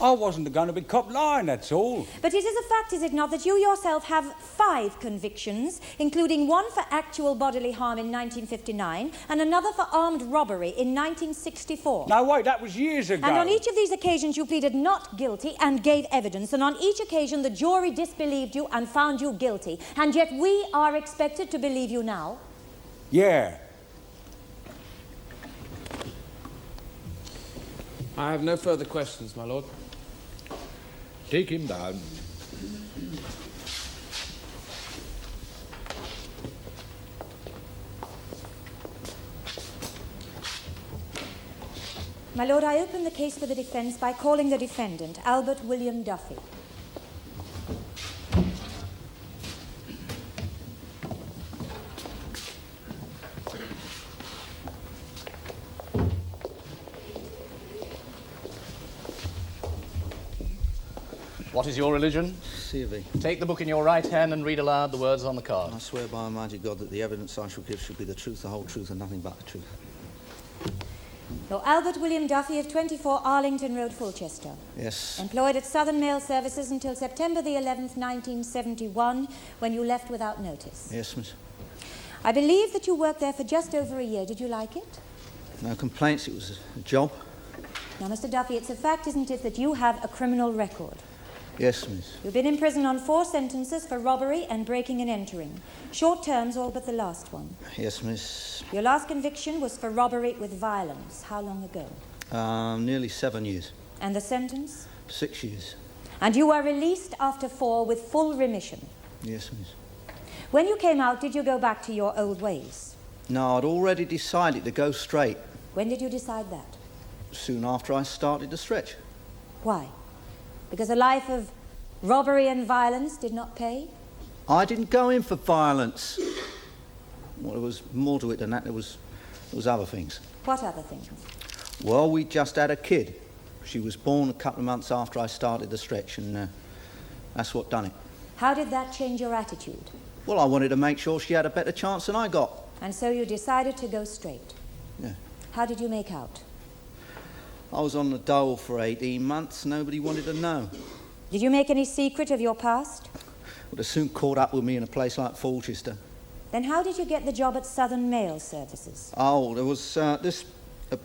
I wasn't going to be caught lying, that's all.
But it is a fact, is it not, that you yourself have 5 convictions, including one for actual bodily harm in 1959 and another for armed robbery in 1964.
No, wait, that was years ago.
And on each of these occasions you pleaded not guilty and gave evidence, and on each occasion the jury disbelieved you and found you guilty. And yet we are expected to believe you now.
Yeah.
I have no further questions, my lord.
Take him down.
My lord, I open the case for the defence by calling the defendant, Albert William Duffy.
What is your religion?
C of E.
Take the book in your right hand and read aloud the words on the card.
I swear by Almighty God that the evidence I shall give shall be the truth, the whole truth, and nothing but the truth.
You're Albert William Duffy of 24 Arlington Road, Fulchester.
Yes.
Employed at Southern Mail Services until September the 11th, 1971, when you left without notice.
Yes, miss.
I believe that you worked there for just over a year. Did you like it?
No complaints, it was a job.
Now, Mr. Duffy, it's a fact, isn't it, that you have a criminal record?
Yes, miss.
You've been in prison on 4 sentences for robbery and breaking and entering. Short terms, all but the last one.
Yes, miss.
Your last conviction was for robbery with violence. How long ago?
Nearly 7 years.
And the sentence?
6 years.
And you were released after 4 with full remission.
Yes, miss.
When you came out, did you go back to your old ways?
No, I'd already decided to go straight.
When did you decide that?
Soon after I started to stretch.
Why? Because a life of robbery and violence did not pay?
I didn't go in for violence. Well, there was more to it than that. There was other things.
What other things?
Well, we just had a kid. She was born a couple of months after I started the stretch, and that's what done it.
How did that change your attitude?
Well, I wanted to make sure she had a better chance than I got.
And so you decided to go straight?
Yeah.
How did you make out?
I was on the dole for 18 months. Nobody wanted to know.
Did you make any secret of your past?
Would have soon caught up with me in a place like Fulchester.
Then how did you get the job at Southern Mail Services?
Oh, there was a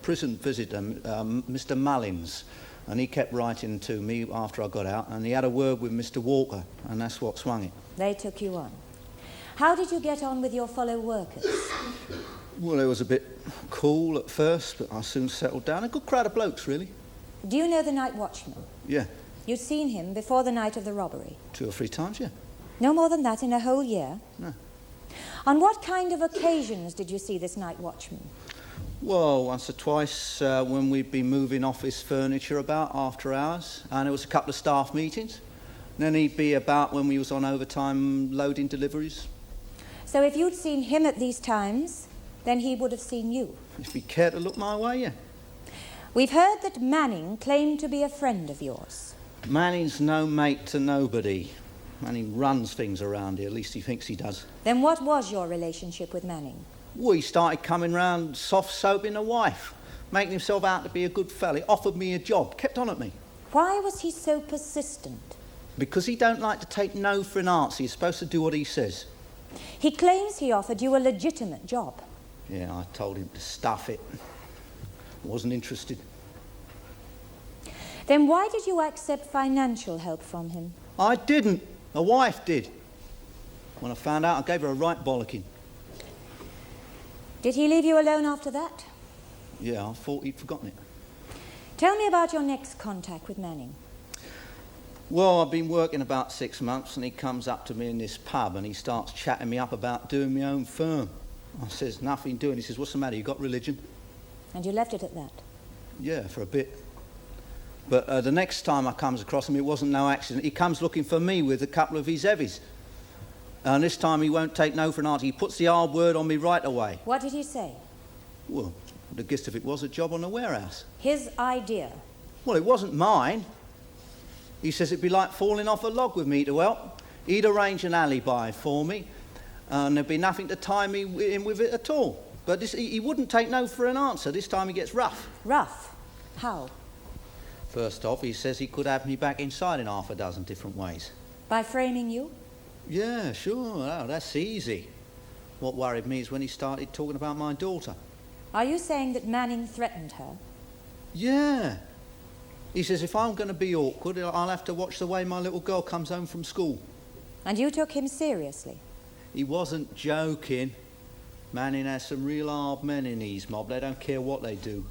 prison visitor, Mr. Mullins. And he kept writing to me after I got out, and he had a word with Mr. Walker, and that's what swung it.
They took you on. How did you get on with your fellow workers?
Well, it was a bit cool at first, but I soon settled down. A good crowd of blokes, really.
Do you know the night watchman?
Yeah.
You'd seen him before the night of the robbery?
2 or 3 times, yeah.
No more than that in a whole year?
No.
On what kind of occasions did you see this night watchman?
Well, once or twice when we'd be moving office furniture about after hours, and there was a couple of staff meetings. And then he'd be about when we was on overtime loading deliveries.
So if you'd seen him at these times, then he would have seen you?
If he cared to look my way, yeah.
We've heard that Manning claimed to be a friend of yours.
Manning's no mate to nobody. Manning runs things around here, at least he thinks he does.
Then what was your relationship with Manning?
Well, he started coming round soft-soaping a wife, making himself out to be a good fella. He offered me a job, kept on at me.
Why was he so persistent?
Because he don't like to take no for an answer. He's supposed to do what he says.
He claims he offered you a legitimate job.
Yeah, I told him to stuff it. Wasn't interested.
Then why did you accept financial help from him?
I didn't. A wife did. When I found out, I gave her a right bollocking.
Did he leave you alone after that?
Yeah, I thought he'd forgotten it.
Tell me about your next contact with Manning.
Well, I've been working about 6 months, and he comes up to me in this pub and he starts chatting me up about doing my own firm. I says, nothing doing. He says, what's the matter, you got religion?
And you left it at that?
Yeah, for a bit. But the next time I comes across him, it wasn't no accident. He comes looking for me with a couple of his heavies. And this time he won't take no for an answer. He puts the hard word on me right away.
What did he say?
Well, the gist of it was a job on the warehouse.
His idea?
Well, it wasn't mine. He says it'd be like falling off a log with me to help. He'd arrange an alibi for me, and there'd be nothing to tie me in with it at all. But he wouldn't take no for an answer. This time he gets rough.
Rough? How?
First off, he says he could have me back inside in half a dozen different ways.
By framing you?
Yeah, sure. Oh, that's easy. What worried me is when he started talking about my daughter.
Are you saying that Manning threatened her?
Yeah. He says if I'm going to be awkward, I'll have to watch the way my little girl comes home from school.
And you took him seriously?
He wasn't joking. Manning has some real hard men in his mob. They don't care what they do.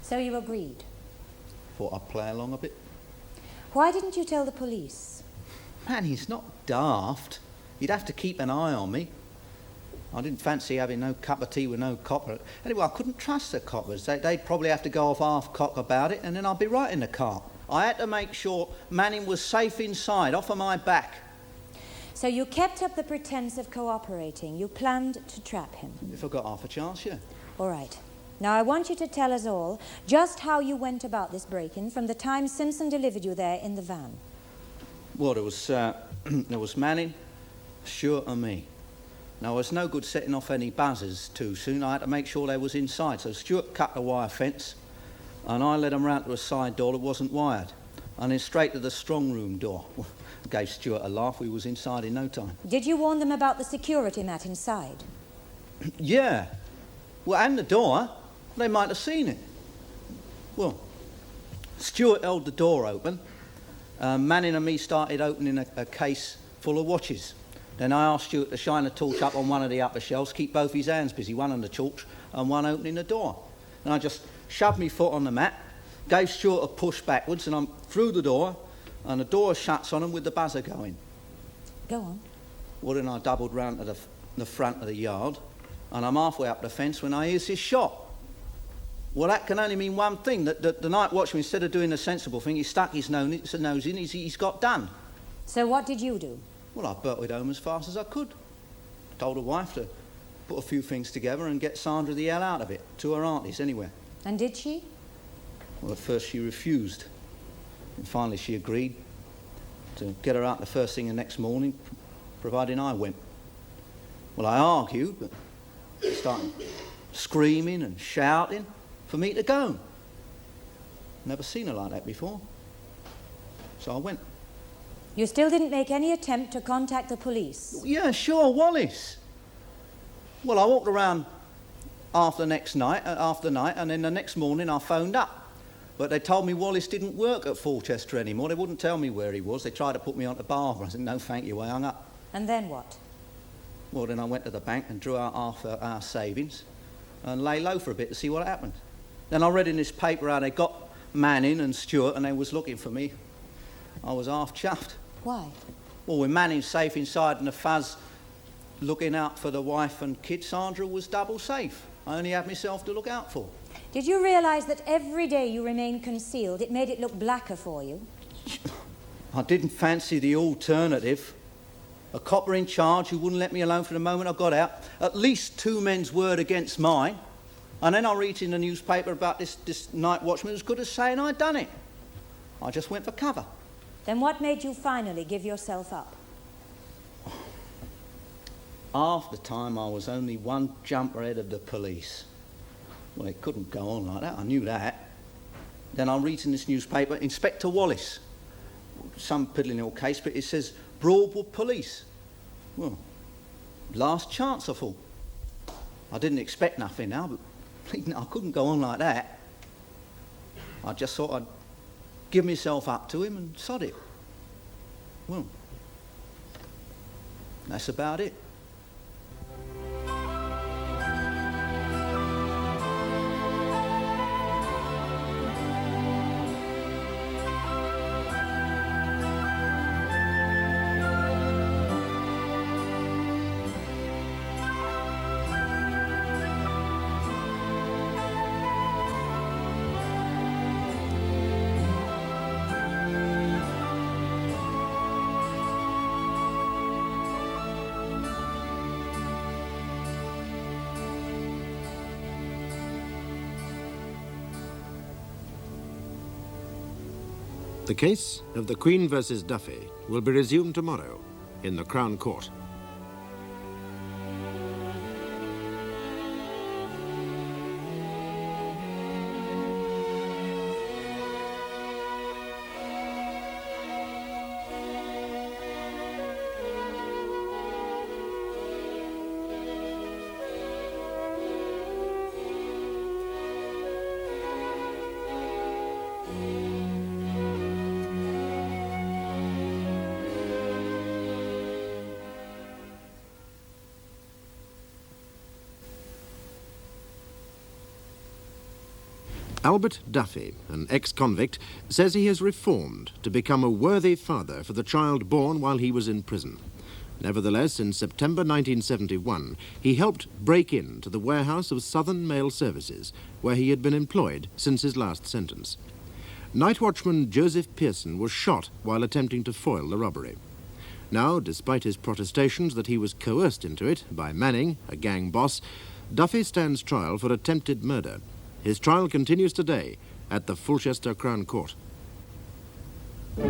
So you agreed?
Thought I'd play along a bit.
Why didn't you tell the police?
Manning's not daft. He'd have to keep an eye on me. I didn't fancy having no cup of tea with no copper. Anyway, I couldn't trust the coppers. They'd probably have to go off half-cock about it, and then I'd be right in the cart. I had to make sure Manning was safe inside, off of my back.
So you kept up the pretense of cooperating. You planned to trap him.
If I got half a chance, yeah.
All right. Now I want you to tell us all just how you went about this break-in from the time Simpson delivered you there in the van.
Well, there was Manning, Stewart and me. Now, it's no good setting off any buzzers too soon. I had to make sure they was inside. So Stewart cut the wire fence, and I led them round to a side door that wasn't wired, and then straight to the strong room door. Gave Stewart a laugh. We was inside in no time.
Did you warn them about the security mat inside?
Yeah. Well, and the door. They might have seen it. Well, Stewart held the door open. Manning and me started opening a case full of watches. Then I asked Stewart to shine a torch up on one of the upper shelves, keep both his hands busy, one on the torch and one opening the door. And I just shoved my foot on the mat, gave Stewart a push backwards, and I'm through the door, and the door shuts on him with the buzzer going.
Go on.
Well, then I doubled round to the front of the yard, and I'm halfway up the fence when I hears this shot. Well, that can only mean one thing, that the night watchman, instead of doing the sensible thing, he stuck his nose in, he's got done.
So what did you do?
Well, I bolted home as fast as I could. Told the wife to put a few things together and get Sandra the hell out of it, to her aunties anywhere.
And did she?
Well, at first she refused. And finally she agreed to get her out the first thing the next morning, providing I went. Well, I argued, but she started screaming and shouting for me to go. Never seen her like that before. So I went.
You still didn't make any attempt to contact the police?
Yeah, sure, Wallace. Well, I walked around after the night, and then the next morning I phoned up. But they told me Wallace didn't work at Fulchester anymore. They wouldn't tell me where he was. They tried to put me on to Barbara. I said, no, thank you, I hung up.
And then what?
Well, then I went to the bank and drew out half our savings and lay low for a bit to see what happened. Then I read in this paper how they got Manning and Stewart and they was looking for me. I was half chuffed.
Why?
Well, with Manning safe inside and the fuzz looking out for the wife and kid, Sandra was double safe. I only had myself to look out for.
Did you realise that every day you remained concealed, it made it look blacker for you?
I didn't fancy the alternative. A copper in charge who wouldn't let me alone for the moment I got out. At least 2 men's word against mine. And then I read in the newspaper about this night watchman as good as saying I'd done it. I just went for cover.
Then what made you finally give yourself up?
Half the time I was only one jump ahead of the police. Well, it couldn't go on like that, I knew that. Then I read in this newspaper, Inspector Wallace. Some piddling little case, but it says Broadwood Police. Well, last chance, I thought. I didn't expect nothing now, but I couldn't go on like that. I just thought I'd give myself up to him and sod it. Well, that's about it.
The case of the Queen versus Duffy will be resumed tomorrow in the Crown Court. Albert Duffy, an ex-convict, says he has reformed to become a worthy father for the child born while he was in prison. Nevertheless, in September 1971, he helped break into the warehouse of Southern Mail Services, where he had been employed since his last sentence. Night watchman Joseph Pearson was shot while attempting to foil the robbery. Now, despite his protestations that he was coerced into it by Manning, a gang boss, Duffy stands trial for attempted murder. His trial continues today at the Fulchester Crown Court.
Do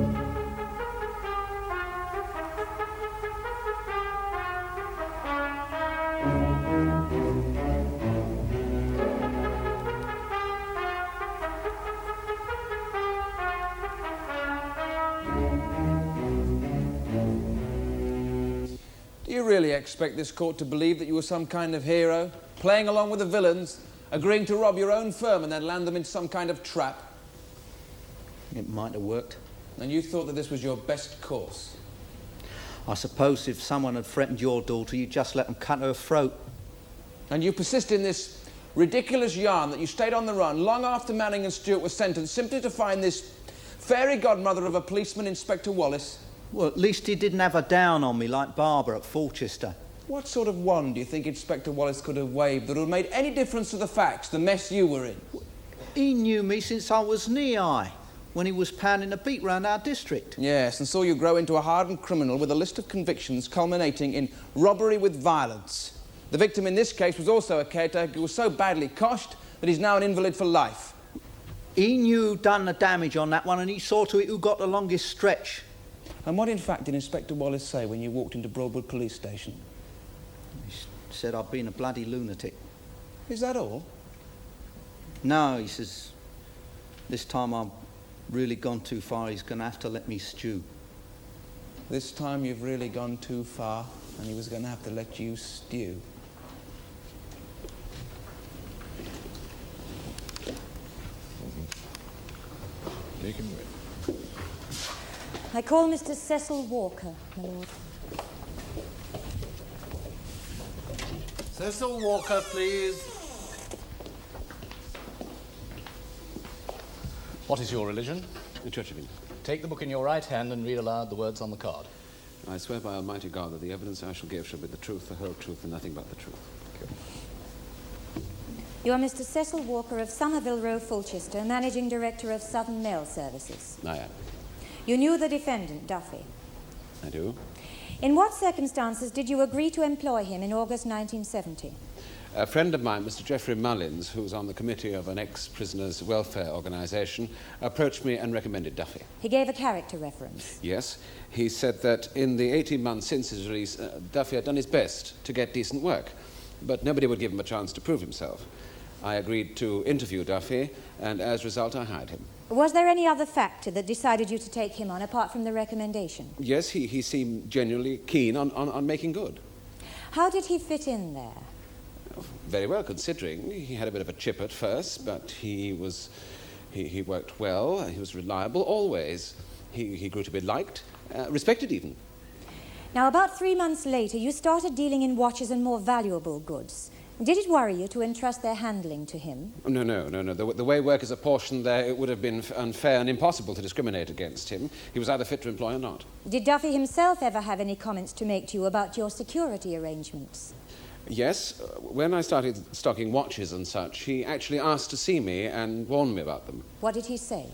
you really expect this court to believe that you were some kind of hero, playing along with the villains, agreeing to rob your own firm and then land them into some kind of trap?
It might have worked.
And you thought that this was your best course?
I suppose if someone had threatened your daughter, you'd just let them cut her throat.
And you persist in this ridiculous yarn that you stayed on the run long after Manning and Stewart were sentenced simply to find this fairy godmother of a policeman, Inspector Wallace?
Well, at least he didn't have a down on me like Barbara at Fulchester.
What sort of wand do you think Inspector Wallace could have waved that would have made any difference to the facts, the mess you were in?
He knew me since I was knee-high, when he was pounding a beat round our district.
Yes, and saw you grow into a hardened criminal with a list of convictions culminating in robbery with violence. The victim in this case was also a caretaker who was so badly coshed that he's now an invalid for life.
He knew who'd done the damage on that one, and he saw to it who got the longest stretch.
And what, in fact, did Inspector Wallace say when you walked into Broadwood Police Station?
He said I'd been a bloody lunatic.
Is that all?
No, he says, this time I've really gone too far. He's going to have to let me stew.
This time you've really gone too far, and he was going to have to let you stew.
Take him away.
I call Mr. Cecil Walker, my lord.
Cecil Walker, please. What is your religion?
The Church of England.
Take the book in your right hand and read aloud the words on the card.
I swear by Almighty God that the evidence I shall give shall be the truth, the whole truth, and nothing but the truth.
You are Mr. Cecil Walker of Somerville Row, Fulchester, Managing Director of Southern Mail Services.
I am.
You knew the defendant, Duffy.
I do.
In what circumstances did you agree to employ him in August 1970?
A friend of mine, Mr. Geoffrey Mullins, who was on the committee of an ex-prisoners' welfare organisation, approached me and recommended Duffy.
He gave a character reference.
Yes. He said that in the 18 months since his release, Duffy had done his best to get decent work, but nobody would give him a chance to prove himself. I agreed to interview Duffy, and as a result, I hired him.
Was there any other factor that decided you to take him on, apart from the recommendation?
Yes, he seemed genuinely keen on making good.
How did he fit in there?
Very well, considering. He had a bit of a chip at first, but he worked well, he was reliable always. He grew to be liked, respected even.
Now, about 3 months later, you started dealing in watches and more valuable goods. Did it worry you to entrust their handling to him?
No. The way work is apportioned there, it would have been unfair and impossible to discriminate against him. He was either fit to employ or not.
Did Duffy himself ever have any comments to make to you about your security arrangements?
Yes. When I started stocking watches and such, he actually asked to see me and warned me about them.
What did he say?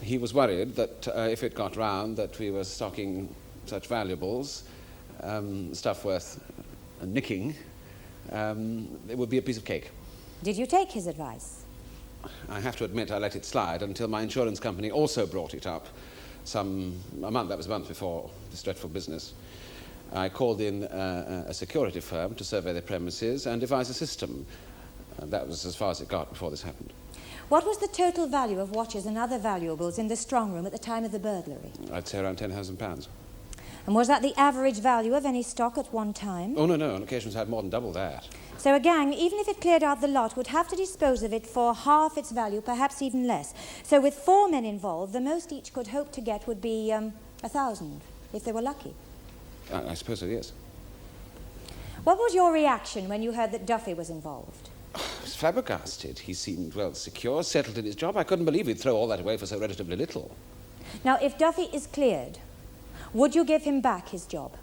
He was worried that if it got round that we were stocking such valuables, stuff worth nicking, it would be a piece of cake.
Did you take his advice?
I have to admit I let it slide until my insurance company also brought it up. That was a month before this dreadful business. I called in a security firm to survey the premises and devise a system. That was as far as it got before this happened.
What was the total value of watches and other valuables in the strong room at the time of the burglary?
I'd say around £10,000.
And was that the average value of any stock at one time?
Oh, no. On occasions I had more than double that.
So a gang, even if it cleared out the lot, would have to dispose of it for half its value, perhaps even less. So with 4 men involved, the most each could hope to get would be 1,000, if they were lucky.
I suppose so, yes.
What was your reaction when you heard that Duffy was involved?
I was flabbergasted. He seemed well secure, settled in his job. I couldn't believe he'd throw all that away for so relatively little.
Now, if Duffy is cleared, would you give him back his job?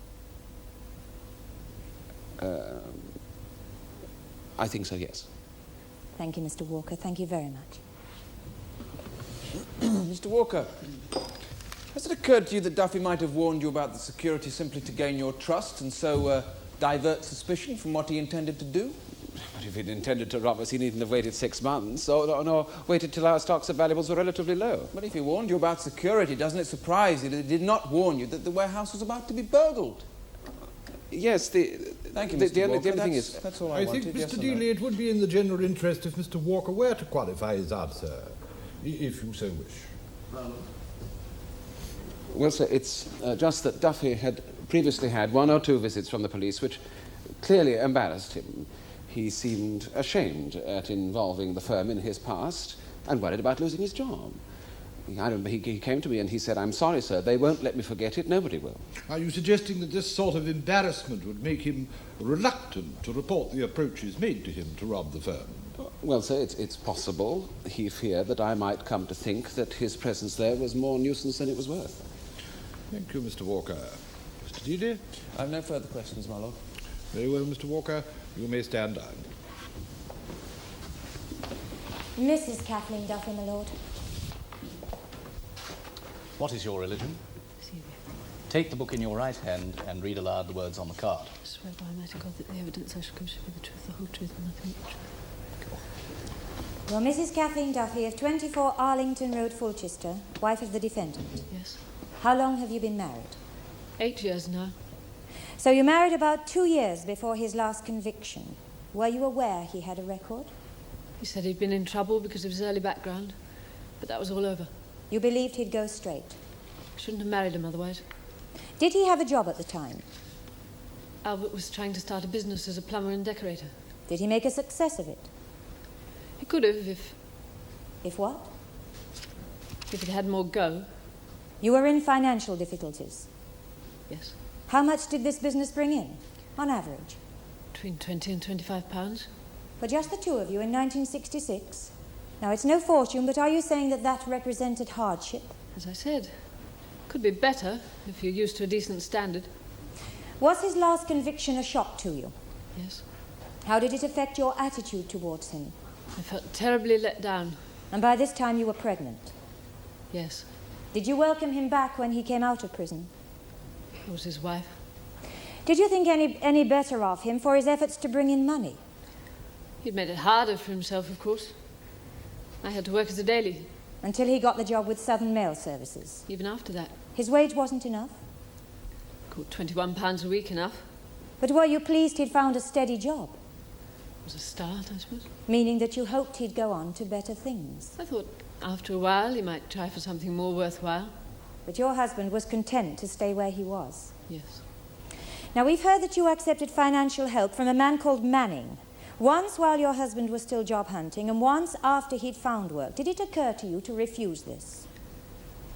I think so, yes.
Thank you, Mr. Walker. Thank you very much.
Mr. Walker, has it occurred to you that Duffy might have warned you about the security simply to gain your trust and so divert suspicion from what he intended to do?
But if he'd intended to rob us, he needn't have waited 6 months, or waited till our stocks of valuables were relatively low.
But if he warned you about security, doesn't it surprise you that he did not warn you that the warehouse was about to be burgled?
Yes,
Thank you, Mr. Walker.
The only thing is...
That's all I
I
wanted.
think,
yes
Mr.
or no?
Dealey, it would be in the general interest if Mr. Walker were to qualify his answer, if you so wish.
Well, sir, it's just that Duffy had previously had 1 or 2 visits from the police which clearly embarrassed him. He seemed ashamed at involving the firm in his past and worried about losing his job. I remember he came to me and he said, "I'm sorry, sir, they won't let me forget it, nobody will."
Are you suggesting that this sort of embarrassment would make him reluctant to report the approaches made to him to rob the firm?
Well, sir, it's possible. He feared that I might come to think that his presence there was more nuisance than it was worth.
Thank you, Mr. Walker. Mr. Dealey?
I have no further questions, my lord.
Very well, Mr. Walker. You may stand down.
Mrs. Kathleen Duffy, my lord.
What is your religion? Take the book in your right hand and read aloud the words on the card.
I swear by Almighty God that the evidence I shall give shall be the truth, the whole truth, and nothing but the truth.
You're Mrs. Kathleen Duffy of 24 Arlington Road, Fulchester, wife of the defendant.
Yes.
How long have you been married?
8 years now.
So you married about 2 years before his last conviction. Were you aware he had a record?
He said he'd been in trouble because of his early background, but that was all over.
You believed he'd go straight?
Shouldn't have married him otherwise.
Did he have a job at the time?
Albert was trying to start a business as a plumber and decorator.
Did he make a success of it?
He could have if...
If what?
If it had more go.
You were in financial difficulties.
Yes.
How much did this business bring in, on average?
Between 20 and 25 pounds.
For just the two of you in 1966? Now, it's no fortune, but are you saying that that represented hardship?
As I said, could be better if you're used to a decent standard.
Was his last conviction a shock to you?
Yes.
How did it affect your attitude towards him?
I felt terribly let down.
And by this time you were pregnant?
Yes.
Did you welcome him back when he came out of prison?
I was his wife.
Did you think any better of him for his efforts to bring in money?
He'd made it harder for himself, of course. I had to work as a daily.
Until he got the job with Southern Mail Services?
Even after that.
His wage wasn't enough?
Called £21 a week enough.
But were you pleased he'd found a steady job?
It was a start, I suppose.
Meaning that you hoped he'd go on to better things?
I thought after a while he might try for something more worthwhile.
But your husband was content to stay where he was?
Yes.
Now, we've heard that you accepted financial help from a man called Manning. Once while your husband was still job hunting, and once after he'd found work. Did it occur to you to refuse this?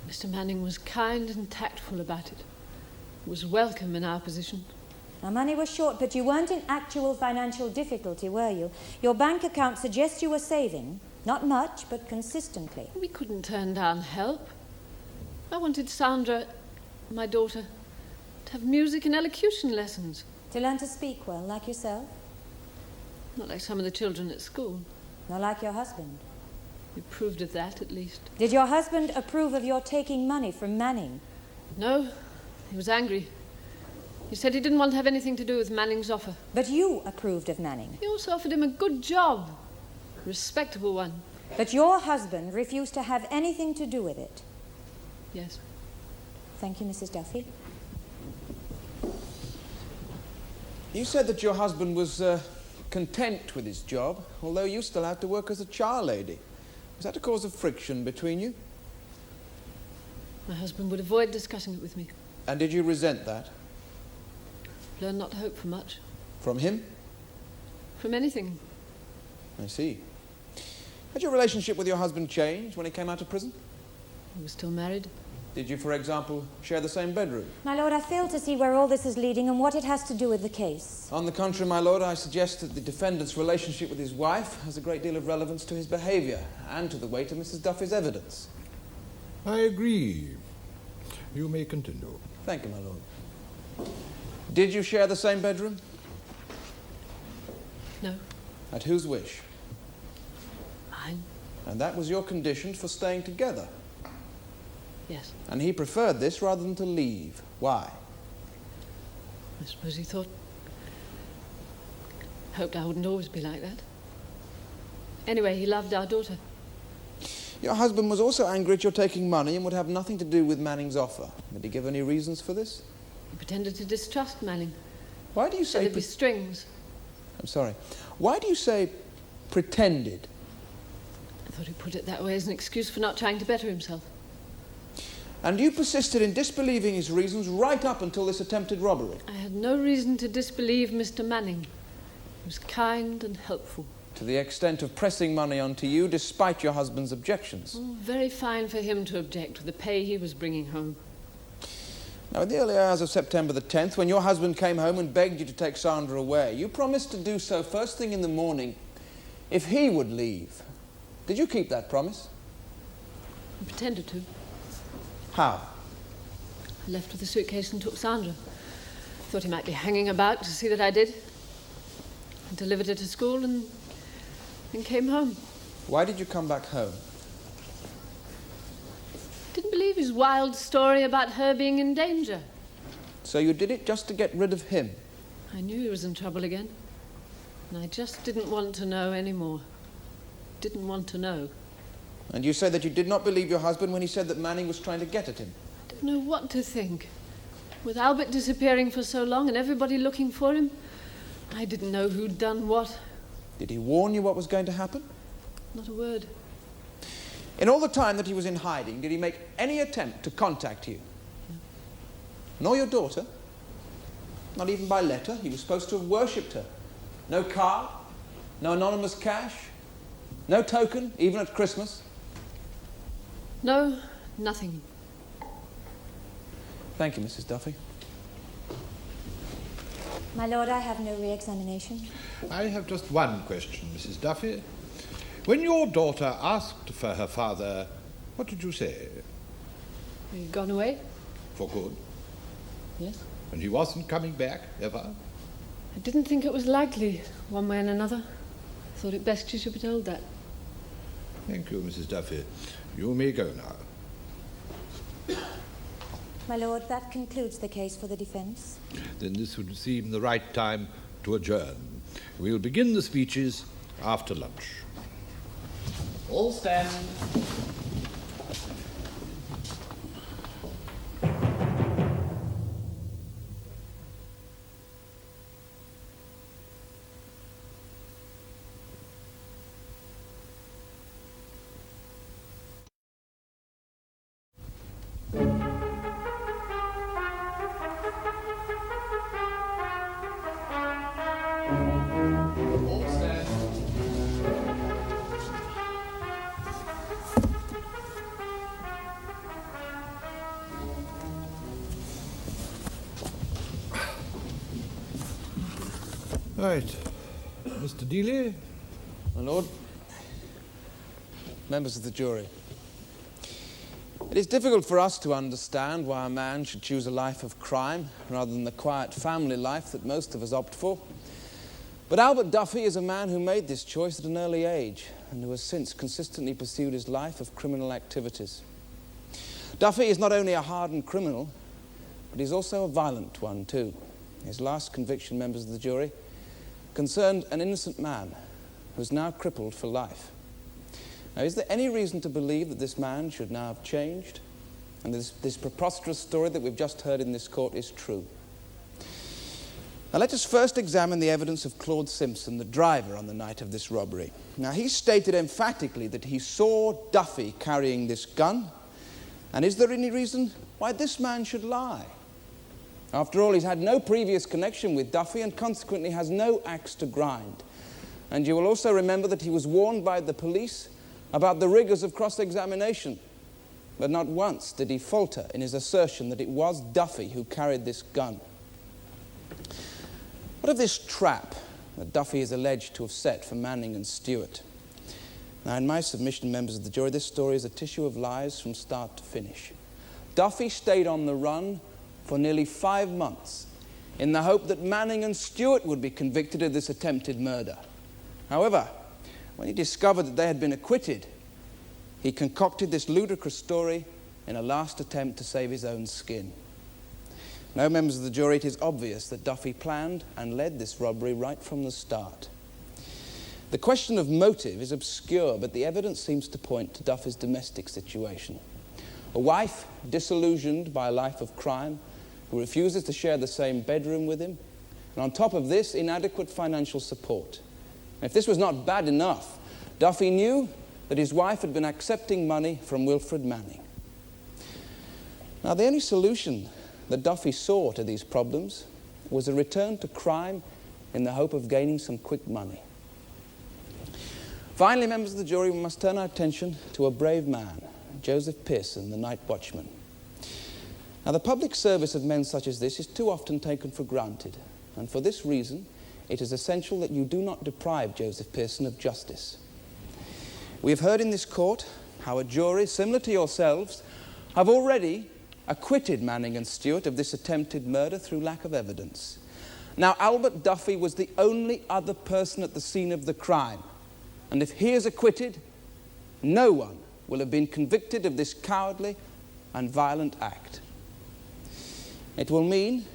Mr. Manning was kind and tactful about it. He was welcome in our position.
Now, money was short, but you weren't in actual financial difficulty, were you? Your bank account suggests you were saving. Not much, but consistently.
We couldn't turn down help. I wanted Sandra, my daughter, to have music and elocution lessons.
To learn to speak well, like yourself?
Not like some of the children at school.
Nor like your husband?
You approved of that, at least.
Did your husband approve of your taking money from Manning?
No. He was angry. He said he didn't want to have anything to do with Manning's offer.
But you approved of Manning?
He also offered him a good job. A respectable one.
But your husband refused to have anything to do with it?
Yes.
Thank you, Mrs. Duffy.
You said that your husband was content with his job, although you still had to work as a char lady. Was that a cause of friction between you?
My husband would avoid discussing it with me.
And did you resent that?
Learned not to hope for much.
From him?
From anything.
I see. Had your relationship with your husband changed when he came out of prison?
He was still married.
Did you, for example, share the same bedroom?
My lord, I fail to see where all this is leading and what it has to do with the case.
On the contrary, my lord, I suggest that the defendant's relationship with his wife has a great deal of relevance to his behaviour and to the weight of Mrs. Duffy's evidence.
I agree. You may continue.
Thank you, my lord. Did you share the same bedroom?
No.
At whose wish?
Mine.
And that was your condition for staying together?
Yes.
And he preferred this rather than to leave. Why?
I suppose he hoped I wouldn't always be like that. Anyway, he loved our daughter.
Your husband was also angry at your taking money and would have nothing to do with Manning's offer. Did he give any reasons for this?
He pretended to distrust Manning.
Why do you say...
There'd be strings.
I'm sorry. Why do you say pretended?
I thought he put it that way as an excuse for not trying to better himself.
And you persisted in disbelieving his reasons right up until this attempted robbery?
I had no reason to disbelieve Mr. Manning. He was kind and helpful.
To the extent of pressing money onto you despite your husband's objections?
Oh, very fine for him to object to the pay he was bringing home.
Now, in the early hours of September the 10th, when your husband came home and begged you to take Sandra away, you promised to do so first thing in the morning if he would leave. Did you keep that promise?
I pretended to.
How?
I left with the suitcase and took Sandra. Thought he might be hanging about to see that I did. I delivered her to school and came home.
Why did you come back home?
Didn't believe his wild story about her being in danger.
So you did it just to get rid of him?
I knew he was in trouble again. And I just didn't want to know anymore. Didn't want to know.
And you say that you did not believe your husband when he said that Manning was trying to get at him?
I don't know what to think. With Albert disappearing for so long and everybody looking for him, I didn't know who'd done what.
Did he warn you what was going to happen?
Not a word.
In all the time that he was in hiding, did he make any attempt to contact you?
No.
Nor your daughter? Not even by letter? He was supposed to have worshipped her. No card? No anonymous cash? No token, even at Christmas?
No, nothing.
Thank you, Mrs. Duffy.
My lord, I have no re-examination.
I have just one question, Mrs. Duffy. When your daughter asked for her father, what did you say?
He'd gone away?
For good?
Yes.
And he wasn't coming back, ever?
I didn't think it was likely, one way and another. Thought it best you should be told that.
Thank you, Mrs. Duffy. You may go now.
My lord, that concludes the case for the defence.
Then this would seem the right time to adjourn. We'll begin the speeches after lunch.
All stand.
Right. Mr. Dealey?
My lord, members of the jury, it is difficult for us to understand why a man should choose a life of crime rather than the quiet family life that most of us opt for. But Albert Duffy is a man who made this choice at an early age and who has since consistently pursued his life of criminal activities. Duffy is not only a hardened criminal, but he's also a violent one too. His last conviction, members of the jury, concerned an innocent man who's now crippled for life. Now, is there any reason to believe that this man should now have changed and this preposterous story that we've just heard in this court is true? Now, let us first examine the evidence of Claude Simpson, the driver on the night of this robbery. Now, he stated emphatically that he saw Duffy carrying this gun, and is there any reason why this man should lie? After all, he's had no previous connection with Duffy and consequently has no axe to grind. And you will also remember that he was warned by the police about the rigors of cross-examination. But not once did he falter in his assertion that it was Duffy who carried this gun. What of this trap that Duffy is alleged to have set for Manning and Stewart? Now, in my submission, members of the jury, this story is a tissue of lies from start to finish. Duffy stayed on the run for nearly 5 months in the hope that Manning and Stewart would be convicted of this attempted murder. However, when he discovered that they had been acquitted, he concocted this ludicrous story in a last attempt to save his own skin. Now, members of the jury, it is obvious that Duffy planned and led this robbery right from the start. The question of motive is obscure, but the evidence seems to point to Duffy's domestic situation. A wife disillusioned by a life of crime, who refuses to share the same bedroom with him, and on top of this, inadequate financial support. If this was not bad enough, Duffy knew that his wife had been accepting money from Wilfred Manning. Now, the only solution that Duffy saw to these problems was a return to crime in the hope of gaining some quick money. Finally, members of the jury, we must turn our attention to a brave man, Joseph Pearson, the night watchman. Now, the public service of men such as this is too often taken for granted, and for this reason, it is essential that you do not deprive Joseph Pearson of justice. We have heard in this court how a jury, similar to yourselves, have already acquitted Manning and Stewart of this attempted murder through lack of evidence. Now, Albert Duffy was the only other person at the scene of the crime, and if he is acquitted, no one will have been convicted of this cowardly and violent act. It will mean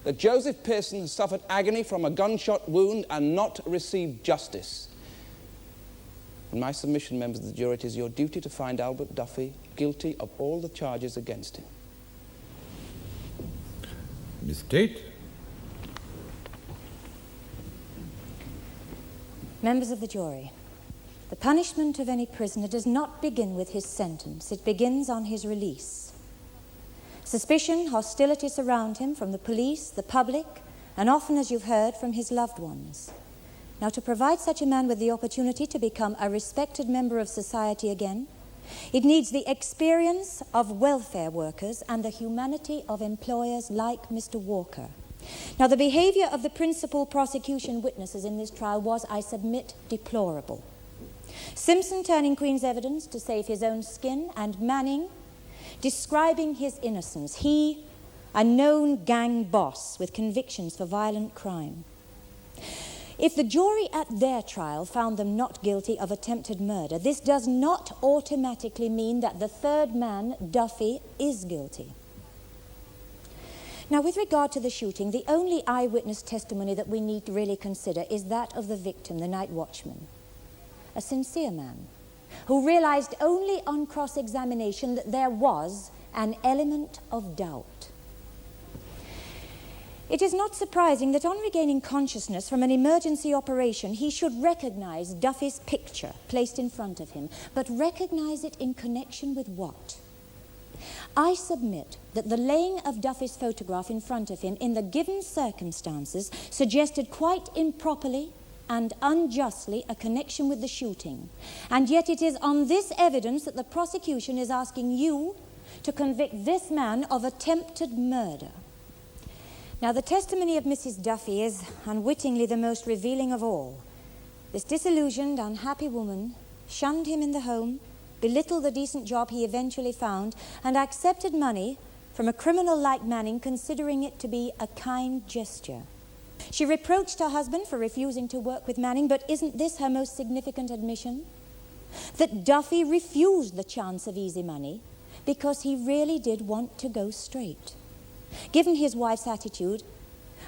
that Joseph Pearson has suffered agony from a gunshot wound and not received justice. In my submission, members of the jury, it is your duty to find Albert Duffy guilty of all the charges against him.
Miss Tate?
Members of the jury, the punishment of any prisoner does not begin with his sentence. It begins on his release. Suspicion, hostility surround him from the police, the public, and often, as you've heard, from his loved ones. Now, to provide such a man with the opportunity to become a respected member of society again, It needs the experience of welfare workers and the humanity of employers like Mr. Walker. Now, the behaviour of the principal prosecution witnesses in this trial was, I submit, deplorable. Simpson turning Queen's evidence to save his own skin, and Manning describing his innocence. He, a known gang boss with convictions for violent crime. If the jury at their trial found them not guilty of attempted murder, this does not automatically mean that the third man, Duffy, is guilty. Now, with regard to the shooting, the only eyewitness testimony that we need to really consider is that of the victim, the night watchman, a sincere man who realized only on cross-examination that there was an element of doubt. It is not surprising that on regaining consciousness from an emergency operation, he should recognize Duffy's picture placed in front of him, but recognize it in connection with what? I submit that the laying of Duffy's photograph in front of him in the given circumstances suggested quite improperly and unjustly a connection with the shooting. And yet it is on this evidence that the prosecution is asking you to convict this man of attempted murder. Now, the testimony of Mrs. Duffy is unwittingly the most revealing of all. This disillusioned, unhappy woman shunned him in the home, belittled the decent job he eventually found, and accepted money from a criminal like Manning, considering it to be a kind gesture. She reproached her husband for refusing to work with Manning, but isn't this her most significant admission? That Duffy refused the chance of easy money because he really did want to go straight. Given his wife's attitude,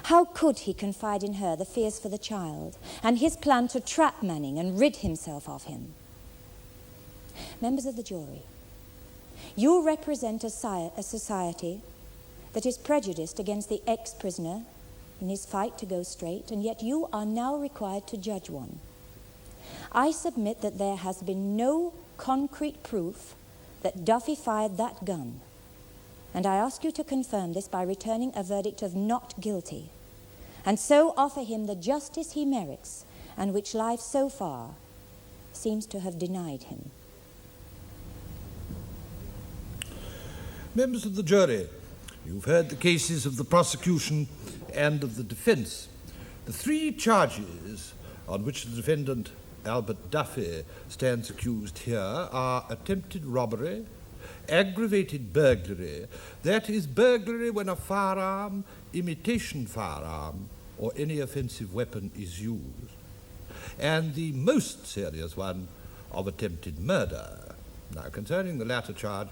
how could he confide in her the fears for the child and his plan to trap Manning and rid himself of him? Members of the jury, you represent a society that is prejudiced against the ex-prisoner in his fight to go straight, and yet you are now required to judge one. I submit that there has been no concrete proof that Duffy fired that gun, and I ask you to confirm this by returning a verdict of not guilty, and so offer him the justice he merits, and which life so far seems to have denied him.
Members of the jury, you've heard the cases of the prosecution and of the defence. The three charges on which the defendant, Albert Duffy, stands accused here are attempted robbery, aggravated burglary, that is burglary when a firearm, imitation firearm, or any offensive weapon is used, and the most serious one of attempted murder. Now, concerning the latter charge,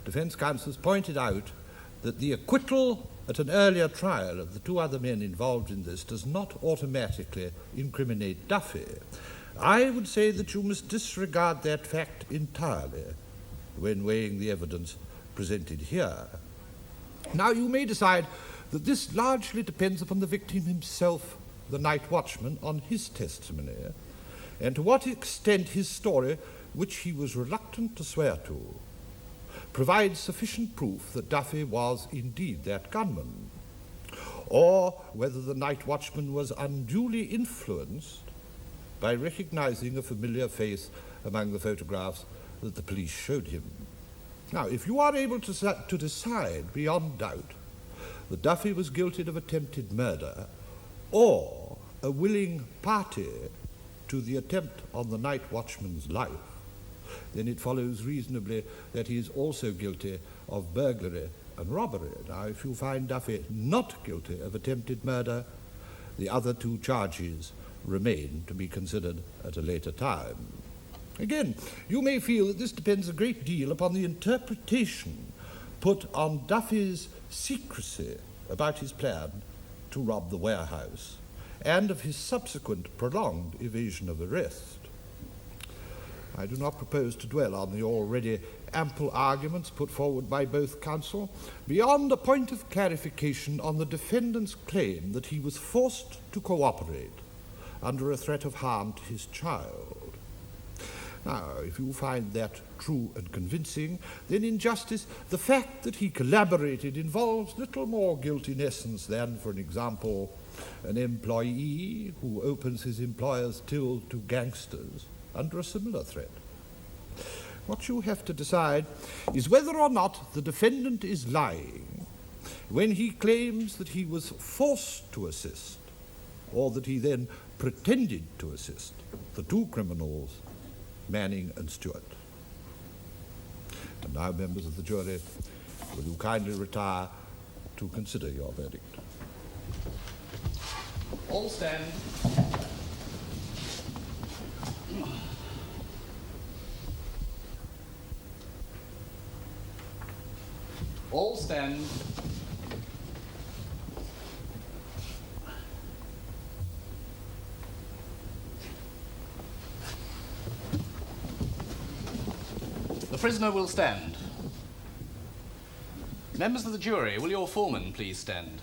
defence counsels pointed out that the acquittal at an earlier trial of the two other men involved in this does not automatically incriminate Duffy. I would say that you must disregard that fact entirely when weighing the evidence presented here. Now, you may decide that this largely depends upon the victim himself, the night watchman, on his testimony, and to what extent his story, which he was reluctant to swear to, provides sufficient proof that Duffy was indeed that gunman, or whether the night watchman was unduly influenced by recognizing a familiar face among the photographs that the police showed him. Now, if you are able to decide beyond doubt that Duffy was guilty of attempted murder or a willing party to the attempt on the night watchman's life, then it follows reasonably that he is also guilty of burglary and robbery. Now, if you find Duffy not guilty of attempted murder, the other two charges remain to be considered at a later time. Again, you may feel that this depends a great deal upon the interpretation put on Duffy's secrecy about his plan to rob the warehouse and of his subsequent prolonged evasion of arrest. I do not propose to dwell on the already ample arguments put forward by both counsel, beyond a point of clarification on the defendant's claim that he was forced to cooperate under a threat of harm to his child. Now, if you find that true and convincing, then in justice, the fact that he collaborated involves little more guilt in essence than, for an example, an employee who opens his employer's till to gangsters under a similar threat. What you have to decide is whether or not the defendant is lying when he claims that he was forced to assist, or that he then pretended to assist the two criminals, Manning and Stewart. And now, members of the jury, will you kindly retire to consider your verdict?
All stand. All stand. The prisoner will stand. Members of the jury, will your foreman please stand?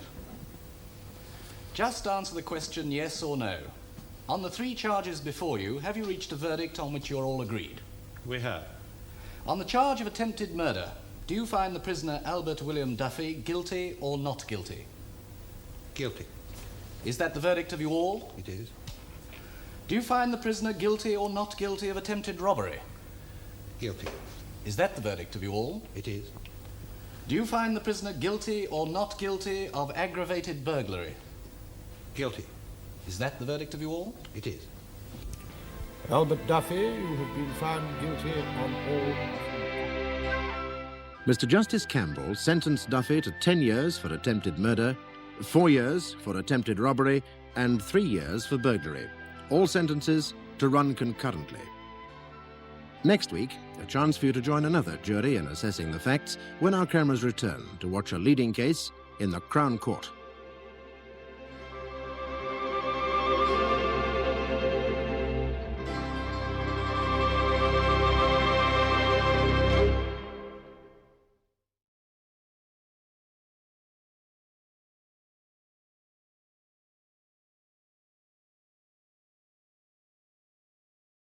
Just answer the question yes or no. On the three charges before you, have you reached a verdict on which you're all agreed?
We have.
On the charge of attempted murder, do you find the prisoner Albert William Duffy guilty or not guilty?
Guilty.
Is that the verdict of you all?
It is.
Do you find the prisoner guilty or not guilty of attempted robbery?
Guilty.
Is that the verdict of you all?
It is.
Do you find the prisoner guilty or not guilty of aggravated burglary?
Guilty.
Is that the verdict of you all?
It is.
Albert Duffy, you have been found guilty on all.
Mr. Justice Campbell sentenced Duffy to 10 years for attempted murder, 4 years for attempted robbery, and 3 years for burglary. All sentences to run concurrently. Next week, a chance for you to join another jury in assessing the facts when our cameras return to watch a leading case in the Crown Court.